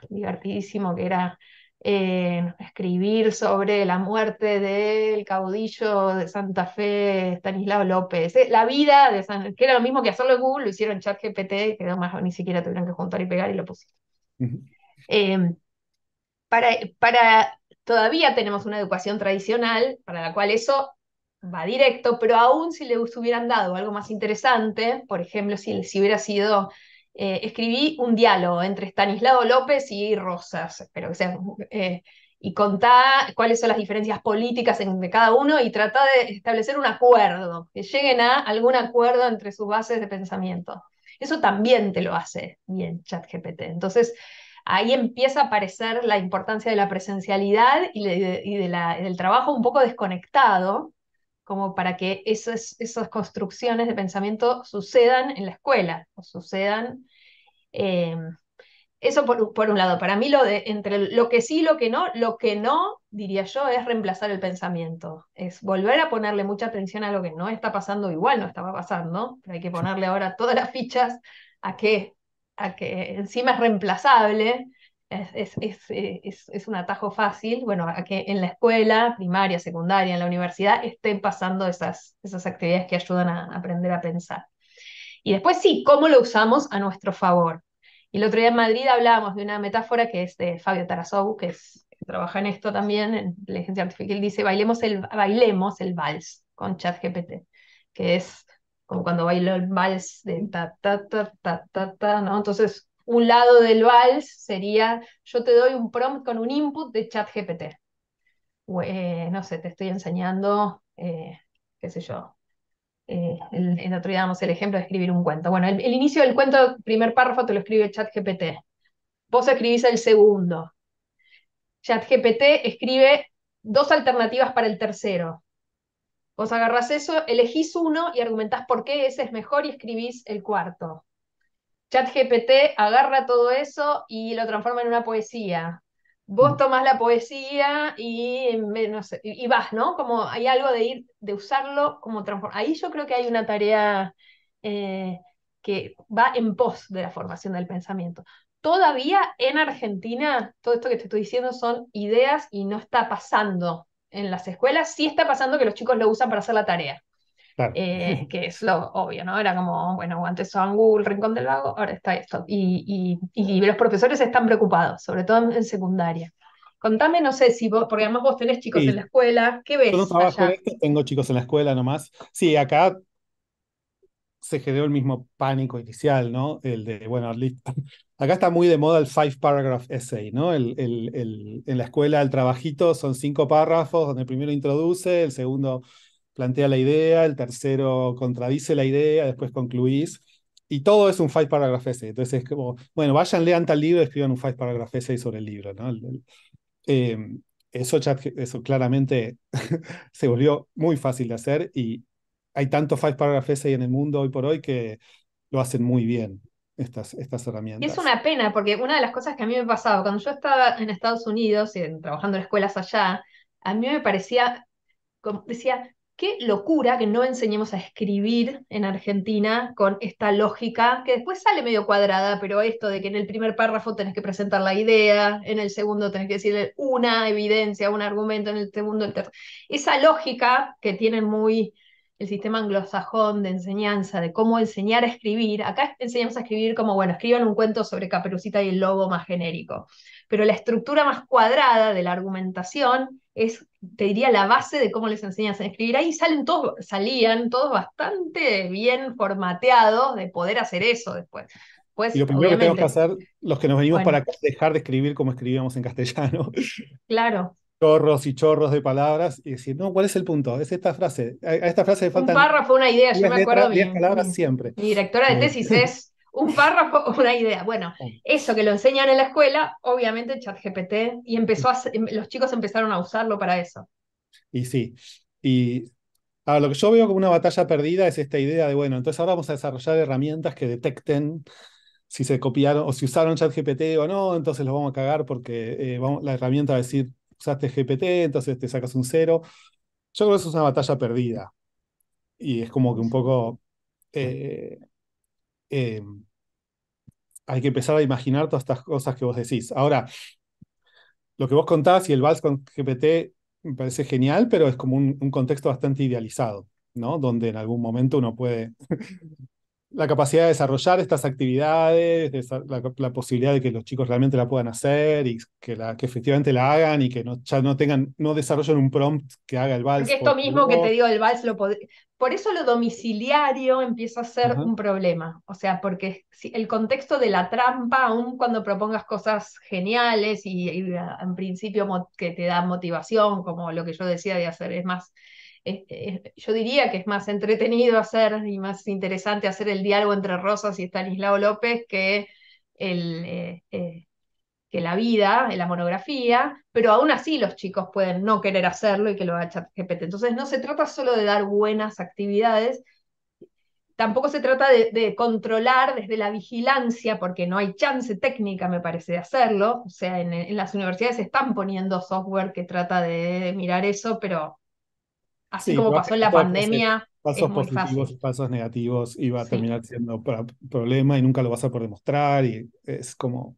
divertidísimo que era escribir sobre la muerte del caudillo de Santa Fe, Estanislao López. La vida que era lo mismo que hacerlo en Google, lo hicieron en ChatGPT, quedó más, ni siquiera tuvieron que juntar y pegar y lo pusieron. Eh, Todavía tenemos una educación tradicional para la cual eso va directo, pero aún si les hubieran dado algo más interesante, por ejemplo, si hubiera sido escribí un diálogo entre Estanislao López y Rosas, espero que sea, y contá cuáles son las diferencias políticas de cada uno y tratá de establecer un acuerdo, que lleguen a algún acuerdo entre sus bases de pensamiento. Eso también te lo hace bien ChatGPT. Entonces, ahí empieza a aparecer la importancia de la presencialidad del trabajo un poco desconectado, como para que esas construcciones de pensamiento sucedan en la escuela, o sucedan eh, eso por un lado. Para mí entre lo que sí y lo que no, diría yo, es reemplazar el pensamiento. Es volver a ponerle mucha atención a lo que no está pasando, igual no estaba pasando, pero hay que ponerle ahora todas las fichas a que, a que encima es reemplazable. Es un atajo fácil, bueno, a que en la escuela, primaria, secundaria, en la universidad, estén pasando esas actividades que ayudan a aprender a pensar. Y después sí, ¿cómo lo usamos a nuestro favor? Y el otro día en Madrid hablábamos de una metáfora que es de Fabio Tarasou, que trabaja en esto también, en inteligencia artificial. Él dice, bailemos el vals con ChatGPT, que es como cuando bailo el vals de ta, ta, ta, ta, ta, ta, ¿no? Entonces, un lado del vals sería, yo te doy un prompt con un input de ChatGPT. No sé, te estoy enseñando, qué sé yo, el otro día damos el ejemplo de escribir un cuento. Bueno, el inicio del cuento, primer párrafo, te lo escribe ChatGPT. Vos escribís el segundo. ChatGPT escribe dos alternativas para el tercero. Vos agarrás eso, elegís uno y argumentás por qué ese es mejor y escribís el cuarto. ChatGPT agarra todo eso y lo transforma en una poesía. Vos tomás la poesía y, no sé, y vas, ¿no? Como hay algo de usarlo como transformar. Ahí yo creo que hay una tarea eh, que va en pos de la formación del pensamiento. Todavía en Argentina, todo esto que te estoy diciendo son ideas y no está pasando en las escuelas. Sí está pasando que los chicos lo usan para hacer la tarea, Claro. que es lo obvio, ¿no? Era como, bueno, antes usaban Google, Rincón del Vago, ahora está esto. Y los profesores están preocupados, sobre todo en secundaria. Contame, no sé si vos, porque además vos tenés chicos en la Sí, escuela, ¿qué yo no ves trabajo en allá? esto, tengo chicos en la escuela nomás. Sí, acá se generó el mismo pánico inicial, ¿no? El de, bueno, listo. Acá está muy de moda el five paragraph essay, ¿no? En la escuela el trabajito son 5 párrafos, donde el primero introduce, el segundo plantea la idea, el tercero contradice la idea, después concluís. Y todo es un five paragraph essay. Entonces es como, bueno, vayan, lean tal libro y escriban un five paragraph essay sobre el libro, ¿no? Eh, eso claramente se volvió muy fácil de hacer y hay tantos five paragraph essay en el mundo hoy por hoy que lo hacen muy bien estas Es herramientas. una pena, porque una de las cosas que a mí me pasaba, cuando yo estaba en Estados Unidos, trabajando en escuelas allá, a mí me parecía decía, qué locura que no enseñemos a escribir en Argentina con esta lógica, que después sale medio cuadrada, pero esto de que en el primer párrafo tenés que presentar la idea, en el segundo tenés que decirle una evidencia, un argumento, en el segundo, el tercero. Esa lógica que tienen muy el sistema anglosajón de enseñanza, de cómo enseñar a escribir. Acá enseñamos a escribir como, bueno, escriban un cuento sobre Caperucita y el lobo más genérico. Pero la estructura más cuadrada de la argumentación es, te diría, la base de cómo les enseñas a escribir. Ahí salían todos bastante bien formateados de poder hacer eso después. Y Pues, lo primero que tenemos que obviamente, hacer, los que nos venimos para bueno, acá, es dejar de escribir como escribíamos en castellano, claro, chorros y chorros de palabras, y decir, no, ¿cuál es el punto? Es esta frase. A esta frase le un faltan párrafo, una idea. Yo 10 me acuerdo, letras, 10 palabras siempre. mi directora de Eh, tesis es un párrafo, una idea. Bueno, eso que lo enseñan en la escuela, obviamente ChatGPT, y los chicos empezaron a usarlo para eso. y sí. Y ahora, lo que yo veo como una batalla perdida es esta idea de, bueno, entonces ahora vamos a desarrollar herramientas que detecten si se copiaron o si usaron ChatGPT o no, entonces los vamos a cagar porque la herramienta va a decir, usaste GPT, entonces te sacas un cero. Yo creo que eso es una batalla perdida y es como que un poco eh, eh, hay que empezar a imaginar todas estas cosas que vos decís. Ahora, lo que vos contás y el vals con GPT me parece genial, pero es como un contexto bastante idealizado, ¿no? Donde en algún momento uno puede la capacidad de desarrollar estas actividades, la posibilidad de que los chicos realmente la puedan hacer y que efectivamente la hagan y que ya no desarrollen un prompt que haga el Porque vals esto por mismo que te vos. digo, el vals por eso lo domiciliario empieza a ser Ajá. un problema. O sea, porque el contexto de la trampa, aun cuando propongas cosas geniales en principio que te da motivación, como lo que yo decía de hacer, es más, yo diría que es más entretenido hacer y más interesante hacer el diálogo entre Rosas y Estanislao López que la vida, en la monografía, pero aún así los chicos pueden no querer hacerlo y que lo haga ChatGPT. Entonces no se trata solo de dar buenas actividades, tampoco se trata de controlar desde la vigilancia, porque no hay chance técnica, me parece, de hacerlo. O sea, en las universidades se están poniendo software que trata de mirar eso, pero así Sí, como va a pasó en tener la todo que hacer pandemia, es pasos muy positivos y fácil. pasos negativos y va a Sí. terminar siendo problema y nunca lo vas a poder demostrar y es como...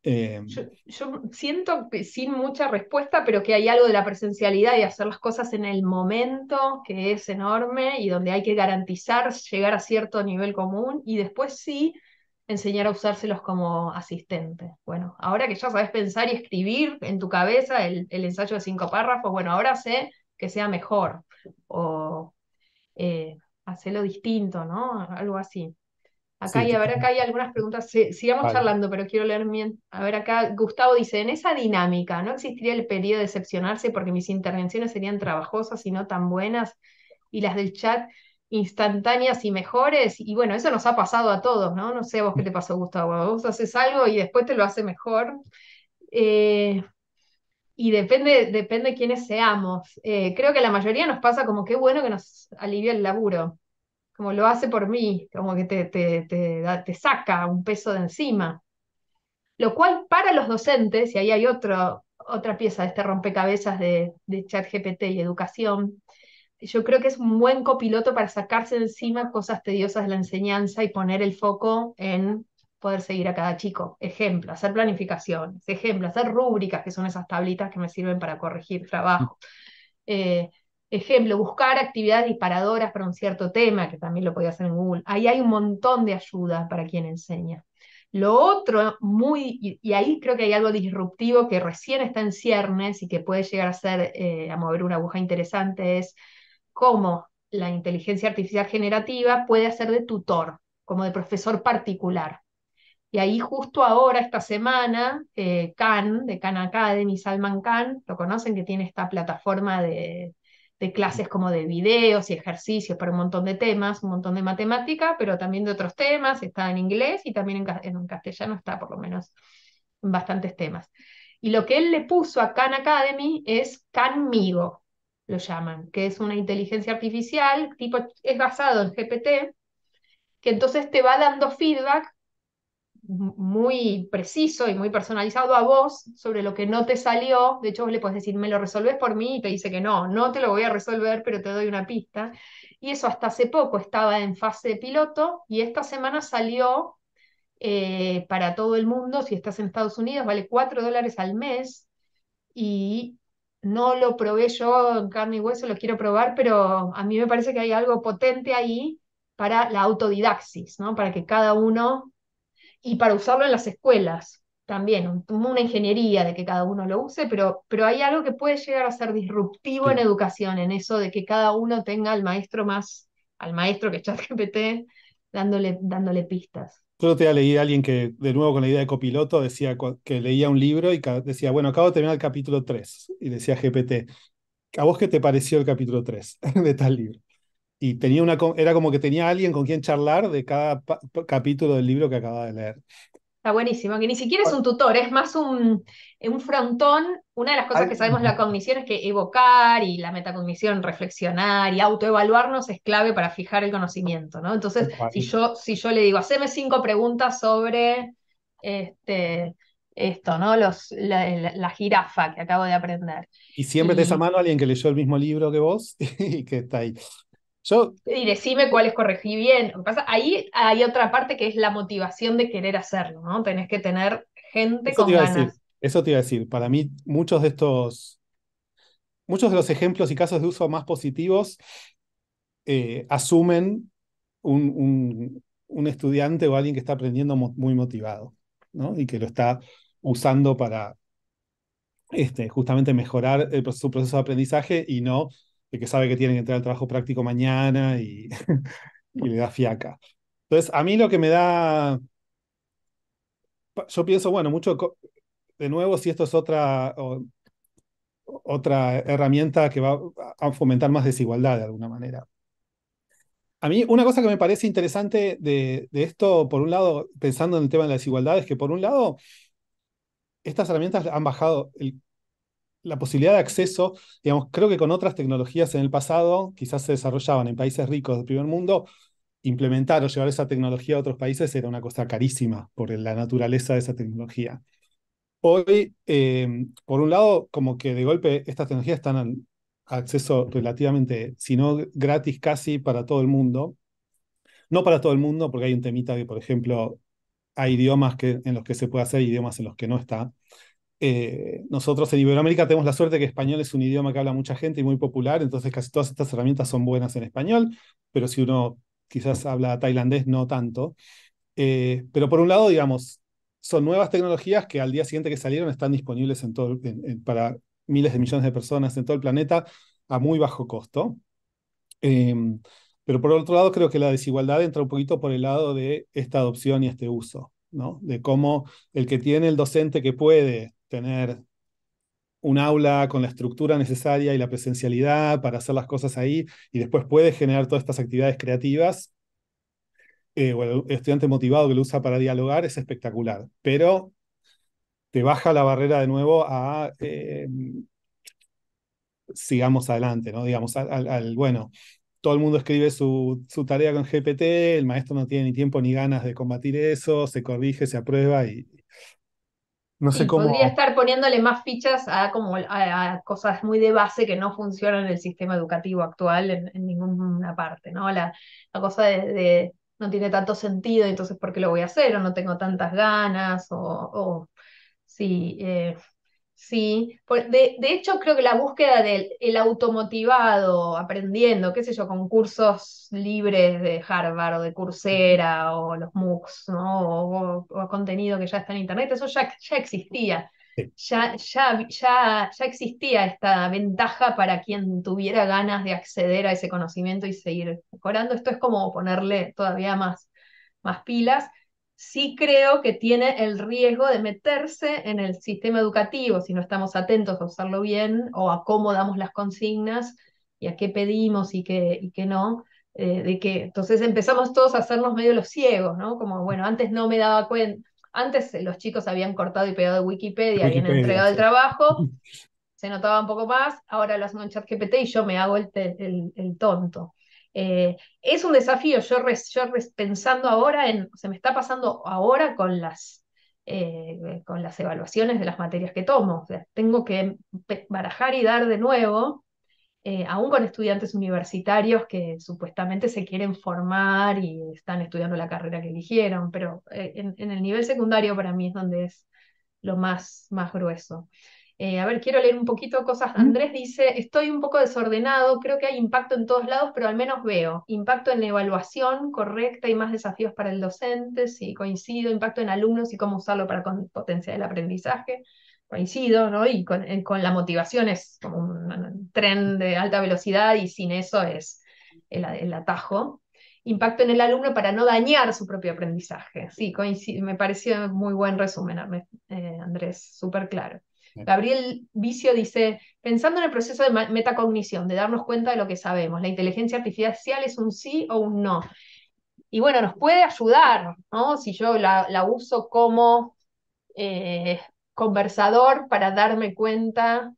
eh, Yo siento que sin mucha respuesta, pero que hay algo de la presencialidad y hacer las cosas en el momento que es enorme y donde hay que garantizar llegar a cierto nivel común y después sí enseñar a usárselos como asistente. Bueno, ahora que ya sabes pensar y escribir en tu cabeza el ensayo de 5 párrafos, bueno, ahora sé que sea mejor o hacerlo distinto, ¿no? Algo así. Acá sí, y a ver, acá hay algunas preguntas. Sigamos vale. charlando, pero quiero leer bien. A ver, acá Gustavo dice, en esa dinámica, ¿no existiría el peligro de decepcionarse porque mis intervenciones serían trabajosas y no tan buenas? Y las del chat instantáneas y mejores. Y bueno, eso nos ha pasado a todos, ¿no? No sé a vos qué te pasó, Gustavo. Vos haces algo y después te lo hace mejor. Eh, y depende quiénes seamos. Creo que a la mayoría nos pasa como qué bueno que nos alivia el laburo como lo hace por mí, como que te saca un peso de encima. Lo cual para los docentes, y ahí hay otra pieza de este rompecabezas de ChatGPT y educación, yo creo que es un buen copiloto para sacarse de encima cosas tediosas de la enseñanza y poner el foco en poder seguir a cada chico. Ejemplo, hacer planificaciones. Ejemplo, hacer rúbricas, que son esas tablitas que me sirven para corregir trabajo. Eh, Ejemplo, buscar actividades disparadoras para un cierto tema, que también lo podía hacer en Google. Ahí hay un montón de ayuda para quien enseña. Lo otro, y ahí creo que hay algo disruptivo que recién está en ciernes y que puede llegar a ser, a mover una aguja interesante, es cómo la inteligencia artificial generativa puede hacer de tutor, como de profesor particular. Y ahí justo ahora, esta semana, Khan, de Khan Academy, Salman Khan, lo conocen, que tiene esta plataforma de clases como de videos y ejercicios para un montón de temas, un montón de matemática, pero también de otros temas, está en inglés y también en castellano está por lo menos en bastantes temas. Y lo que él le puso a Khan Academy es Khanmigo, lo llaman, que es una inteligencia artificial, tipo, es basado en GPT, que entonces te va dando feedback muy preciso y muy personalizado a vos sobre lo que no te salió. De hecho, vos le podés decir, me lo resolvés por mí y te dice que no, no te lo voy a resolver, pero te doy una pista. Y eso hasta hace poco estaba en fase de piloto y esta semana salió para todo el mundo. Si estás en Estados Unidos, vale $4 al mes y no lo probé yo en carne y hueso, lo quiero probar, pero a mí me parece que hay algo potente ahí para la autodidaxis, ¿no? Para que cada uno y para usarlo en las escuelas también, una ingeniería de que cada uno lo use, pero hay algo que puede llegar a ser disruptivo en Sí. educación, en eso de que cada uno tenga al maestro que es ChatGPT, dándole pistas. Yo te leí a alguien que, de nuevo con la idea de copiloto, decía que leía un libro y decía, bueno, acabo de terminar el capítulo 3 y decía GPT, ¿a vos qué te pareció el capítulo 3 de tal libro? Y era como que tenía alguien con quien charlar de cada capítulo del libro que acababa de leer. Está buenísimo, que ni siquiera es un tutor, es más un frontón. Una de las cosas que sabemos de la cognición es que evocar y la metacognición, reflexionar y autoevaluarnos es clave para fijar el conocimiento, ¿no? Entonces, si yo le digo, haceme 5 preguntas sobre esto, ¿no? La jirafa que acabo de aprender. Y siempre te esa Y, mano alguien que leyó el mismo libro que vos y que está ahí. Yo, y decime cuáles corregí bien. Lo que pasa, ahí hay otra parte que es la motivación de querer hacerlo, ¿no? Tenés que tener gente eso te con iba a decir, ganas. eso te iba a decir. Para mí, muchos de los ejemplos y casos de uso más positivos asumen un, un estudiante o alguien que está aprendiendo muy motivado, ¿no? Y que lo está usando para justamente mejorar su proceso de aprendizaje y no de que sabe que tiene que entrar al trabajo práctico mañana y le da fiaca. Entonces, a mí lo que me da, yo pienso, bueno, de nuevo, si esto es otra herramienta que va a fomentar más desigualdad de alguna manera. A mí, una cosa que me parece interesante de esto, por un lado, pensando en el tema de la desigualdad, es que por un lado, estas herramientas han bajado la posibilidad de acceso, digamos, creo que con otras tecnologías en el pasado, quizás se desarrollaban en países ricos del primer mundo, implementar o llevar esa tecnología a otros países era una cosa carísima por la naturaleza de esa tecnología. Hoy, por un lado, como que de golpe estas tecnologías están al acceso relativamente, si no gratis casi para todo el mundo. No para todo el mundo, porque hay un temita que, por ejemplo, hay idiomas en los que se puede hacer, idiomas en los que no está. Nosotros en Iberoamérica tenemos la suerte que español es un idioma que habla mucha gente y muy popular, entonces casi todas estas herramientas son buenas en español, pero si uno quizás habla tailandés, no tanto. Pero por un lado, digamos, son nuevas tecnologías que al día siguiente que salieron están disponibles para miles de millones de personas en todo el planeta a muy bajo costo. Eh, pero por otro lado, creo que la desigualdad entra un poquito por el lado de esta adopción y este uso, ¿no? De cómo el que tiene el docente que puede tener un aula con la estructura necesaria y la presencialidad para hacer las cosas ahí y después puede generar todas estas actividades creativas, o el estudiante motivado que lo usa para dialogar es espectacular, pero te baja la barrera de nuevo a sigamos adelante, ¿no? Digamos, bueno, todo el mundo escribe su tarea con GPT, el maestro no tiene ni tiempo ni ganas de combatir eso, se corrige, se aprueba y no sé Sí, podría cómo. estar poniéndole más fichas a, como, a cosas muy de base que no funcionan en el sistema educativo actual en ninguna parte, ¿no? La cosa de no tiene tanto sentido, entonces ¿por qué lo voy a hacer? O no tengo tantas ganas, o sí, sí. De hecho, creo que la búsqueda del el automotivado, aprendiendo, qué sé yo, con cursos libres de Harvard o de Coursera o los MOOCs, ¿no? O contenido que ya está en Internet, eso ya existía. Sí, Ya existía esta ventaja para quien tuviera ganas de acceder a ese conocimiento y seguir mejorando. Esto es como ponerle todavía más pilas. Sí creo que tiene el riesgo de meterse en el sistema educativo si no estamos atentos a usarlo bien o a cómo damos las consignas y a qué pedimos y qué no. De que entonces empezamos todos a hacernos medio los ciegos, ¿no? Como, bueno, antes no me daba cuenta, antes los chicos habían cortado y pegado de Wikipedia, habían Wikipedia, entregado el sí. trabajo, se notaba un poco más, ahora lo hacen en ChatGPT y yo me hago el tonto. Es un desafío, pensando ahora se me está pasando ahora con las evaluaciones de las materias que tomo. O sea, tengo que barajar y dar de nuevo, aún con estudiantes universitarios que supuestamente se quieren formar y están estudiando la carrera que eligieron, pero en el nivel secundario para mí es donde es lo más grueso. A ver, quiero leer un poquito cosas. Mm. Andrés dice, estoy un poco desordenado, creo que hay impacto en todos lados, pero al menos veo impacto en la evaluación correcta y más desafíos para el docente, sí, coincido, impacto en alumnos y cómo usarlo para potenciar el aprendizaje, coincido, ¿no? Y con la motivación es como un tren de alta velocidad y sin eso es el atajo. Impacto en el alumno para no dañar su propio aprendizaje. Sí, coincido, me pareció muy buen resumen, Andrés, súper claro. Gabriel Vicio dice, pensando en el proceso de metacognición, de darnos cuenta de lo que sabemos, ¿la inteligencia artificial es un sí o un no? Y bueno, nos puede ayudar, ¿no? Si yo la uso como eh, conversador para darme cuenta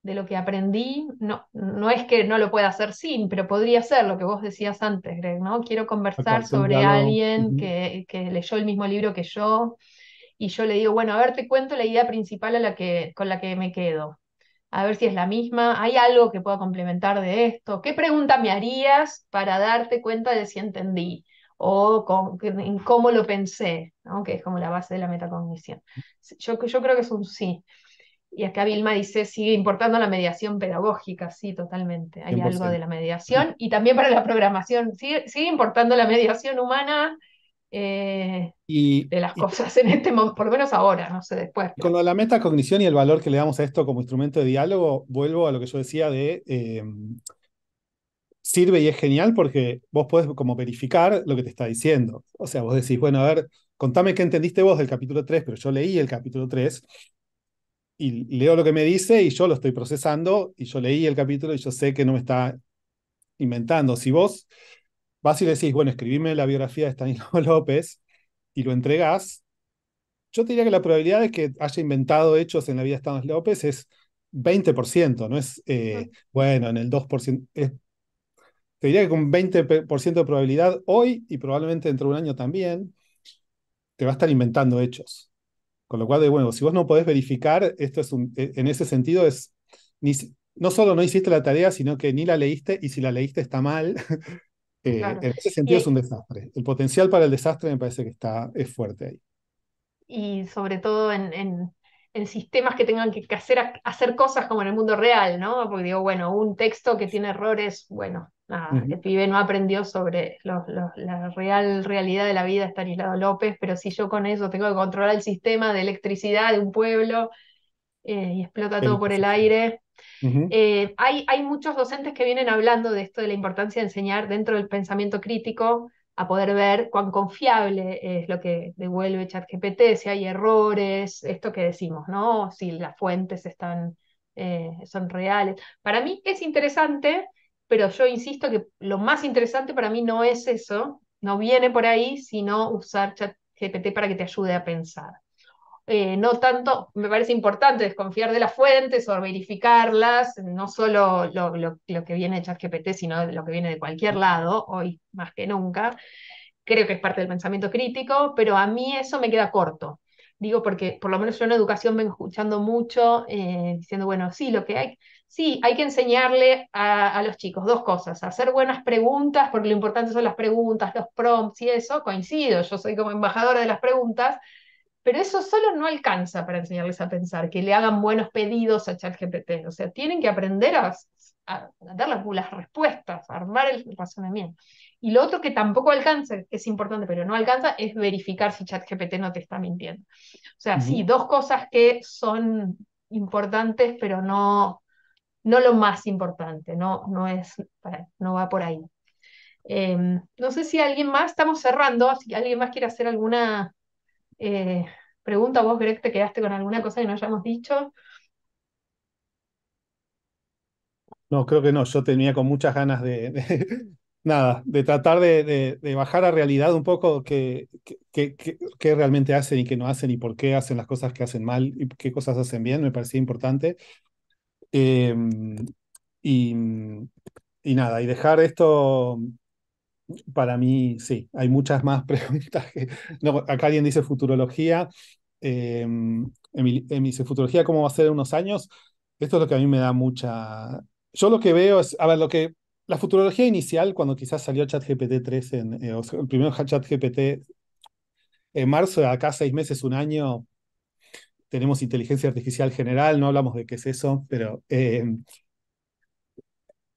de lo que aprendí. No, no es que no lo pueda hacer sin, pero podría ser lo que vos decías antes, Greg, ¿no? Quiero Tal conversar cual, que un sobre diálogo. alguien Ujú. que leyó el mismo libro que yo y yo le digo, bueno, a ver, te cuento la idea principal con la que me quedo. A ver si es la misma. ¿Hay algo que pueda complementar de esto? ¿Qué pregunta me harías para darte cuenta de si entendí? O en cómo lo pensé, ¿no? Que es como la base de la metacognición. Yo creo que es un sí. Y acá Vilma dice, sigue importando la mediación pedagógica, sí, totalmente. Hay algo de 100%. la mediación y también para la programación. Sigue importando la mediación humana eh, Y, de las y cosas en este momento, por lo menos ahora, no sé después, con pero lo de la metacognición y el valor que le damos a esto como instrumento de diálogo, vuelvo a lo que yo decía de sirve y es genial porque vos podés como verificar lo que te está diciendo. O sea, vos decís, bueno, a ver, contame qué entendiste vos del capítulo 3, pero yo leí el capítulo 3 y leo lo que me dice y yo lo estoy procesando y yo leí el capítulo y yo sé que no me está inventando. Si vos vas y decís, bueno, escribime la biografía de Stanislao López y lo entregás, yo te diría que la probabilidad de que haya inventado hechos en la vida de Stanislao López es 20%, no es, bueno, en el 2%. Te diría que con 20% de probabilidad hoy y probablemente dentro de un año también, te va a estar inventando hechos. Con lo cual, de bueno, si vos no podés verificar, esto es en ese sentido es, no solo no hiciste la tarea, sino que ni la leíste, y si la leíste está mal. claro. En ese sentido es un Y, desastre. El potencial para el desastre me parece que es fuerte ahí. y sobre todo en sistemas que tengan que hacer cosas como en el mundo real, ¿no? Porque digo, bueno, un texto que tiene errores, bueno, nada, Ujú. el pibe no aprendió sobre la realidad de la vida de Estanislao López, pero si yo con eso tengo que controlar el sistema de electricidad de un pueblo y explota Qué todo por el difícil. aire. Ujú. Hay muchos docentes que vienen hablando de esto, de la importancia de enseñar dentro del pensamiento crítico a poder ver cuán confiable es lo que devuelve ChatGPT, si hay errores, esto que decimos, ¿no? Si las fuentes son reales. Para mí es interesante, pero yo insisto que lo más interesante para mí no es eso, no viene por ahí, sino usar ChatGPT para que te ayude a pensar. No tanto, me parece importante desconfiar de las fuentes o verificarlas, no solo lo que viene de ChatGPT, sino lo que viene de cualquier lado, hoy más que nunca. Creo que es parte del pensamiento crítico, pero a mí eso me queda corto. Digo, porque por lo menos yo en educación vengo escuchando mucho, diciendo, bueno, sí, hay que enseñarle a los chicos dos cosas, a hacer buenas preguntas, porque lo importante son las preguntas, los prompts y eso, coincido, yo soy como embajadora de las preguntas, pero eso solo no alcanza para enseñarles a pensar, que le hagan buenos pedidos a ChatGPT. O sea, tienen que aprender a dar las respuestas, a armar el razonamiento. Y lo otro que tampoco alcanza, que es importante, pero no alcanza, es verificar si ChatGPT no te está mintiendo. O sea, sí, Ujú. dos cosas que son importantes, pero no lo más importante, no va por ahí. No sé si alguien más, estamos cerrando, si alguien más quiere hacer alguna eh, pregunta. Vos, Greg, ¿te quedaste con alguna cosa que no hayamos dicho? No, creo que no. Yo tenía con muchas ganas nada, de tratar de bajar a realidad un poco qué realmente hacen y qué no hacen y por qué hacen las cosas que hacen mal y qué cosas hacen bien. Me parecía importante. Eh, y, y nada, y dejar esto para mí, sí, hay muchas más preguntas no, acá alguien dice futurología. Emily dice, ¿futurología cómo va a ser en unos años? Esto es lo que a mí me da mucha... Yo lo que veo es, a ver, la futurología inicial, cuando quizás salió ChatGPT 3, o sea, el primer ChatGPT en marzo, de acá 6 meses, un año, tenemos inteligencia artificial general, no hablamos de qué es eso, pero...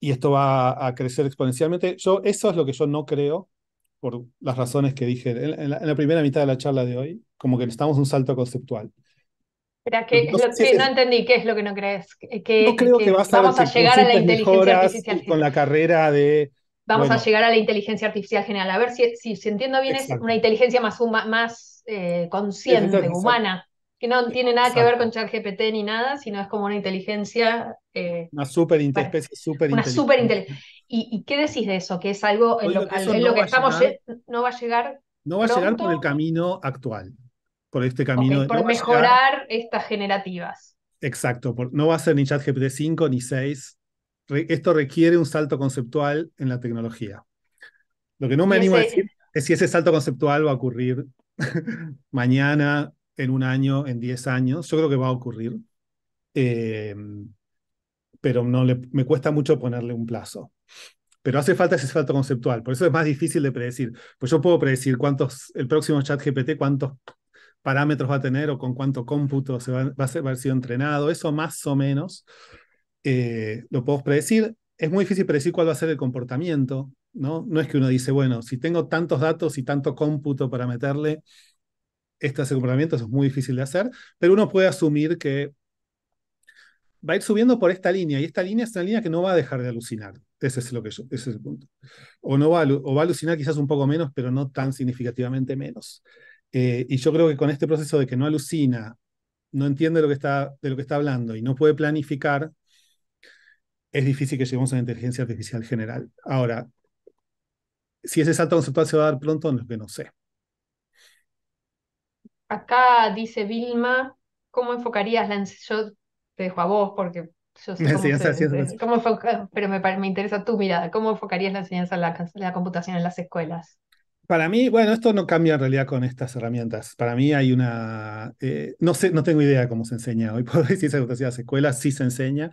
y esto va a crecer exponencialmente. Eso es lo que yo no creo, por las razones que dije en la primera mitad de la charla de hoy, como que necesitamos un salto conceptual. Espera, Lo que ¿qué es no sé lo si que no entendí? ¿Qué es lo que no crees? no creo que va a ser Vamos a que con llegar a la simples inteligencia mejoras artificial. con la carrera de, Vamos a bueno, llegar a la inteligencia artificial general. A ver si entiendo bien, es una exacto, inteligencia más inteligencia consciente, artificial, humana, que no tiene nada que ver con exacto, ChatGPT ni nada, sino es como una inteligencia, una para- especie súper una súper inteligente. inteligencia. ¿Y qué decís de eso? Que es algo Yo digo que eso en lo no que va a llegar, no va a llegar no va a llegar por el pronto, camino actual, por este ok, camino, no por va a llegar, mejorar estas generativas. exacto, no va a ser ni ChatGPT 5 ni 6. Esto requiere un salto conceptual en la tecnología. Lo que no me Y animo a ese, decir es si ese salto conceptual va a ocurrir mañana, en un año, en 10 años. Yo creo que va a ocurrir, eh, pero me cuesta mucho ponerle un plazo. Pero hace falta ese salto conceptual, por eso es más difícil de predecir. Pues yo puedo predecir el próximo chat GPT, cuántos parámetros va a tener o con cuánto cómputo va a haber sido entrenado, eso más o menos lo puedo predecir. es muy difícil predecir cuál va a ser el comportamiento, ¿no? No es que uno dice, bueno, si tengo tantos datos y tanto cómputo para meterle, este es el comportamiento, eso es muy difícil de hacer, pero uno puede asumir que va a ir subiendo por esta línea, y esta línea es una línea que no va a dejar de alucinar. Ese es el punto. O va a alucinar quizás un poco menos, pero no tan significativamente menos. Y yo creo que con este proceso de que no alucina, no entiende de lo que está hablando y no puede planificar, es difícil que lleguemos a una inteligencia artificial general. Ahora, si ese salto conceptual se va a dar pronto, no es que no sé. Acá dice Vilma, ¿cómo enfocarías yo te dejo a vos porque yo sé Me cómo enseñanza de ciencias. cómo pero me interesa tu mirada, ¿cómo enfocarías la enseñanza de la computación en las escuelas? Para mí, bueno, esto no cambia en realidad con estas herramientas. Para mí hay no sé, no tengo idea de cómo se enseña hoy por hoy, si se en las escuelas, sí se enseña.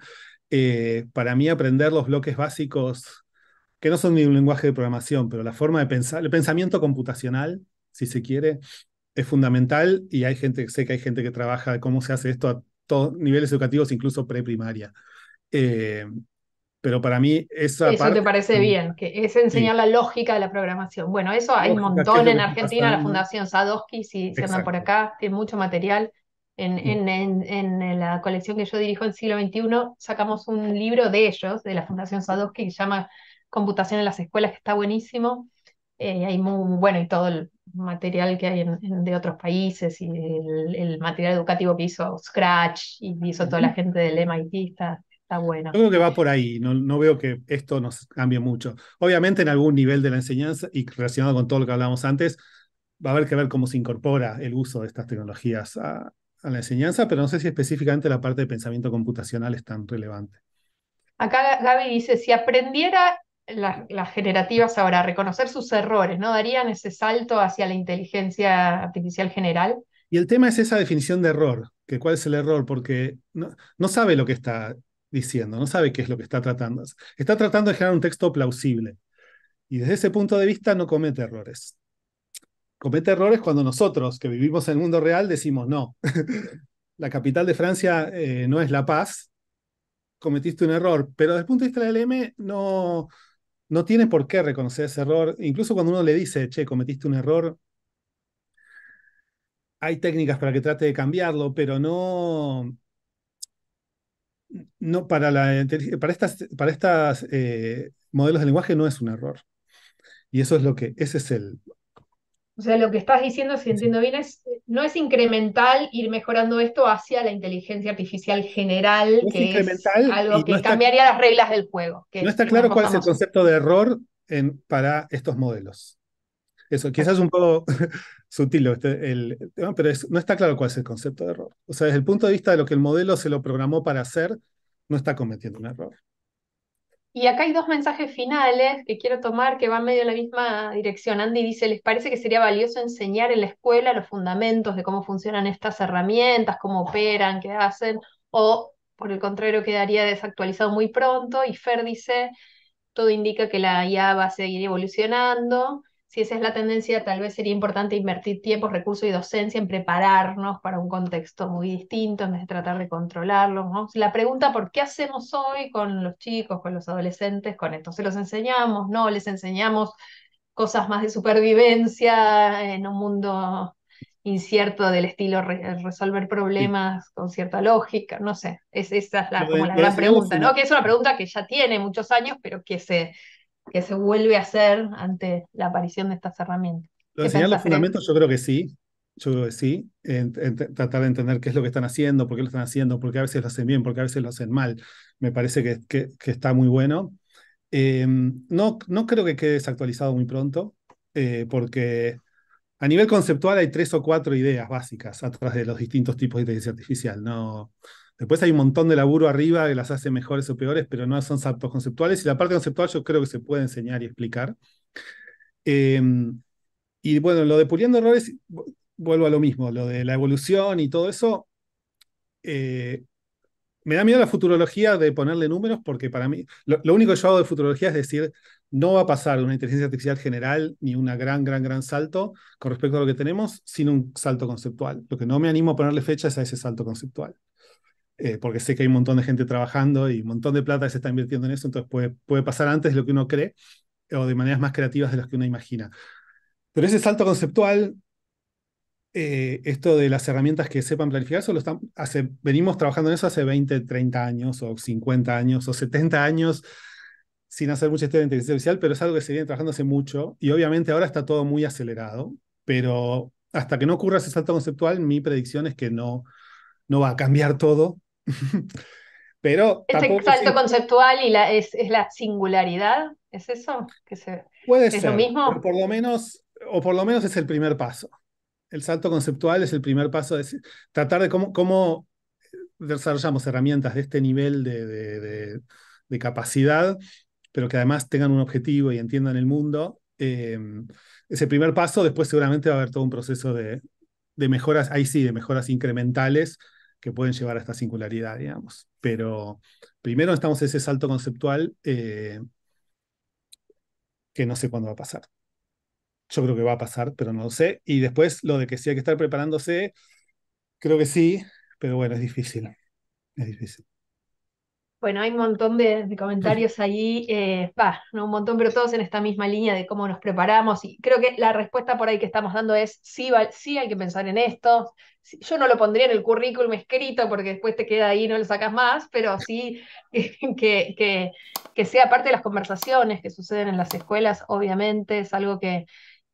Para mí aprender los bloques básicos, que no son ni un lenguaje de programación, pero la forma de pensar, el pensamiento computacional, si se quiere, es fundamental y sé que hay gente que trabaja de cómo se hace esto a todos niveles educativos, incluso preprimaria. Eh, pero para mí esa Eso te parte, parece bien, que es enseñar sí, la lógica de la programación. Bueno, eso hay un lógica, qué es montón lo en que está Argentina, la pasando. Fundación Sadowski, si andan por Exacto. acá, tiene mucho material. En la colección que yo dirijo en siglo XXI, sacamos un libro de ellos, de la Fundación Sadowski, que se llama Computación en las escuelas, que está buenísimo. Hay muy bueno, y todo el material que hay de otros países, y el material educativo que hizo Scratch y hizo toda la Ujú. gente del MIT, está bueno. Yo creo que va por ahí, no veo que esto nos cambie mucho. Obviamente en algún nivel de la enseñanza y relacionado con todo lo que hablamos antes, va a haber que ver cómo se incorpora el uso de estas tecnologías a la enseñanza, pero no sé si específicamente la parte de pensamiento computacional es tan relevante. Acá Gaby dice, si aprendiera las generativas ahora a reconocer sus errores, ¿no darían ese salto hacia la inteligencia artificial general? Y el tema es esa definición de error, que cuál es el error, porque no sabe lo que está diciendo, no sabe qué es lo que está tratando. Está tratando de generar un texto plausible y desde ese punto de vista no comete errores. Comete errores cuando nosotros, que vivimos en el mundo real, decimos no. La capital de Francia no es La Paz, cometiste un error, pero desde el punto de vista de la LM no tiene por qué reconocer ese error. Incluso cuando uno le dice, che, cometiste un error, hay técnicas para que trate de cambiarlo, pero no para estas modelos de lenguaje no es un error. Y eso es ese es el... O sea, lo que estás diciendo, si entiendo bien, no es incremental ir mejorando esto hacia la inteligencia artificial general, Es que es incremental y algo que cambiaría las reglas del juego, que no es está una claro cuál cosa es el más. concepto de error para estos modelos. Eso, quizás es un poco sutil el tema, pero no está claro cuál es el concepto de error. O sea, desde el punto de vista de lo que el modelo se lo programó para hacer, no está cometiendo un error. Y acá hay dos mensajes finales que quiero tomar que van medio en la misma dirección. Andy dice, ¿les parece que sería valioso enseñar en la escuela los fundamentos de cómo funcionan estas herramientas, cómo operan, qué hacen? O, por el contrario, quedaría desactualizado muy pronto. Y Fer dice, todo indica que la IA va a seguir evolucionando. Si esa es la tendencia, tal vez sería importante invertir tiempo, recursos y docencia en prepararnos para un contexto muy distinto en vez de tratar de controlarlo, ¿no? La pregunta por qué hacemos hoy con los chicos, con los adolescentes, con esto. ¿Se los enseñamos? ¿No? ¿Les enseñamos cosas más de supervivencia en un mundo incierto del estilo resolver Sí. problemas con cierta lógica? No sé, esa es como la Lo de gran enseñarles pregunta, ¿no? Que es una pregunta que ya tiene muchos años, pero que se vuelve a hacer ante la aparición de estas herramientas. lo de ¿Qué enseñar los pensás, Greg? fundamentos, yo creo que sí. Yo creo que sí. Tratar de entender qué es lo que están haciendo, por qué lo están haciendo, por qué a veces lo hacen bien, por qué a veces lo hacen mal. Me parece que está muy bueno. No creo que quede desactualizado muy pronto, porque a nivel conceptual hay 3 o 4 ideas básicas atrás de los distintos tipos de inteligencia artificial. No, después hay un montón de laburo arriba que las hace mejores o peores, pero no son saltos conceptuales. Y la parte conceptual yo creo que se puede enseñar y explicar. Eh, y bueno, lo de puliendo errores, vuelvo a lo mismo, lo de la evolución y todo eso. eh, Me da miedo la futurología de ponerle números porque para mí, lo único que yo hago de futurología es decir, no va a pasar una inteligencia artificial general ni una gran salto con respecto a lo que tenemos sin un salto conceptual. Lo que no me animo a ponerle fecha es a ese salto conceptual. porque sé que hay un montón de gente trabajando y un montón de plata se está invirtiendo en eso, entonces puede pasar antes de lo que uno cree o de maneras más creativas de las que uno imagina. Pero ese salto conceptual, esto de las herramientas que sepan planificar, venimos trabajando en eso hace 20, 30 años, o 50 años, o 70 años, sin hacer mucha historia de inteligencia artificial, pero es algo que se viene trabajando hace mucho, y obviamente ahora está todo muy acelerado, pero hasta que no ocurra ese salto conceptual, mi predicción es que no va a cambiar todo, pero Este tampoco salto sí, conceptual y es la singularidad, ¿es eso? puede ¿Es lo ser, pero mismo? por lo menos es el primer paso. El salto conceptual es el primer paso, es tratar de cómo desarrollamos herramientas de este nivel de capacidad, pero que además tengan un objetivo y entiendan el mundo. Ese primer paso, después seguramente va a haber todo un proceso de mejoras, ahí sí, de mejoras incrementales que pueden llevar a esta singularidad, digamos. Pero primero estamos en ese salto conceptual que no sé cuándo va a pasar. Yo creo que va a pasar, pero no lo sé. Y después lo de que sí hay que estar preparándose, creo que sí, pero bueno, es difícil. Es difícil. Bueno, hay un montón de comentarios ahí, no un montón, pero todos en esta misma línea de cómo nos preparamos. Y creo que la respuesta por ahí que estamos dando es sí, sí hay que pensar en esto. Sí, yo no lo pondría en el currículum escrito porque después te queda ahí y no lo sacas más, pero sí que, que, que sea parte de las conversaciones que suceden en las escuelas, obviamente, es algo que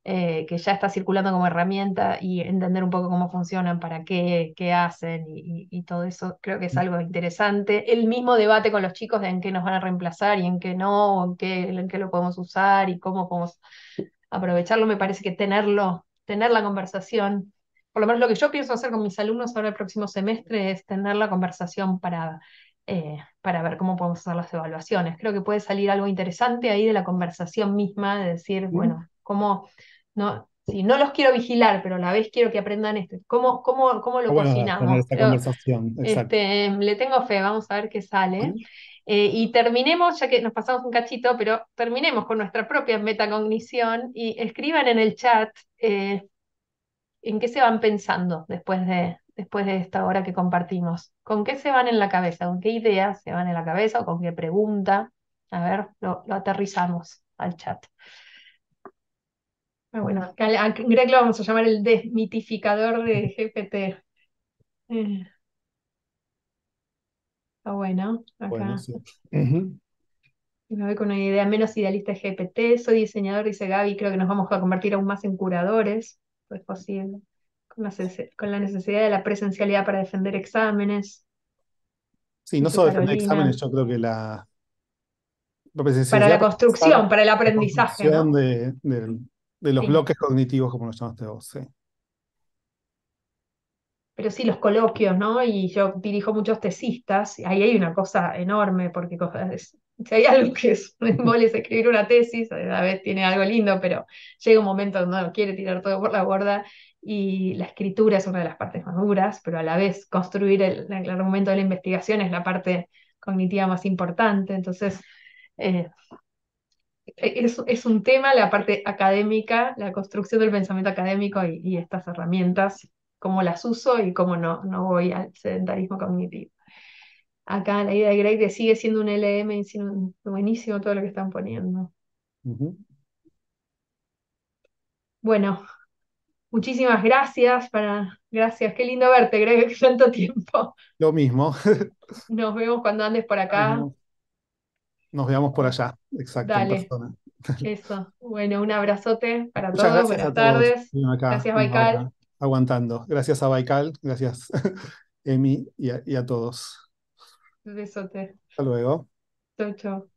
ya está circulando como herramienta y entender un poco cómo funcionan, para qué hacen y todo eso, creo que es algo interesante. El mismo debate con los chicos de en qué nos van a reemplazar y en qué no, o en qué lo podemos usar y cómo podemos aprovecharlo, me parece que tener la conversación, por lo menos lo que yo pienso hacer con mis alumnos ahora el próximo semestre es tener la conversación para ver cómo podemos hacer las evaluaciones. Creo que puede salir algo interesante ahí de la conversación misma, de decir, ¿Mm? bueno, cómo no, si no los quiero vigilar, pero a la vez quiero que aprendan esto. ¿Cómo Ah, lo bueno, tener cocinamos? esta conversación, exacto. Le tengo fe, vamos a ver qué sale. ¿Mm? Y terminemos, ya que nos pasamos un cachito, pero terminemos con nuestra propia metacognición y escriban en el chat en qué se van pensando después de esta hora que compartimos. ¿Con qué se van en la cabeza? ¿Con qué ideas se van en la cabeza o con qué pregunta? A ver, lo aterrizamos al chat. Bueno, acá a Greg lo vamos a llamar el desmitificador de GPT. Está bueno, Bueno, acá sí. Ujú. me voy con una idea menos idealista de GPT. Soy diseñador, dice Gaby, creo que nos vamos a convertir aún más en curadores, pues posible, con la necesidad de la presencialidad para defender exámenes, Sí, no dice solo defender Carolina, exámenes, yo creo que la para presencialidad la puede pasar construcción, para el la aprendizaje, construcción ¿no? de los Sí. bloques cognitivos, como lo llamaste vos. Sí. Pero sí, los coloquios, ¿no? Y yo dirijo muchos tesistas, y ahí hay una cosa enorme, porque si hay algo que es un embole es escribir una tesis, a la vez tiene algo lindo, pero llega un momento donde uno quiere tirar todo por la borda, y la escritura es una de las partes más duras, pero a la vez construir el argumento de la investigación es la parte cognitiva más importante. Entonces, eh, es un tema, la parte académica, la construcción del pensamiento académico y estas herramientas, cómo las uso y cómo no voy al sedentarismo cognitivo. Acá la idea de Greg de sigue siendo un LM y siendo buenísimo todo lo que están poniendo. Ujú. Bueno, muchísimas gracias gracias, qué lindo verte, Greg, tanto tiempo. Lo mismo. Nos vemos cuando andes por Lo acá. mismo. Nos veamos por allá, exacto, en Dale, persona. eso. Bueno, un abrazote para Muchas todos, gracias buenas a todos. tardes. Estuvieron acá, Gracias, una Baikal. hora, aguantando. Gracias a Baikal, gracias Emi y a todos. Besote. Hasta luego. Chau, chau.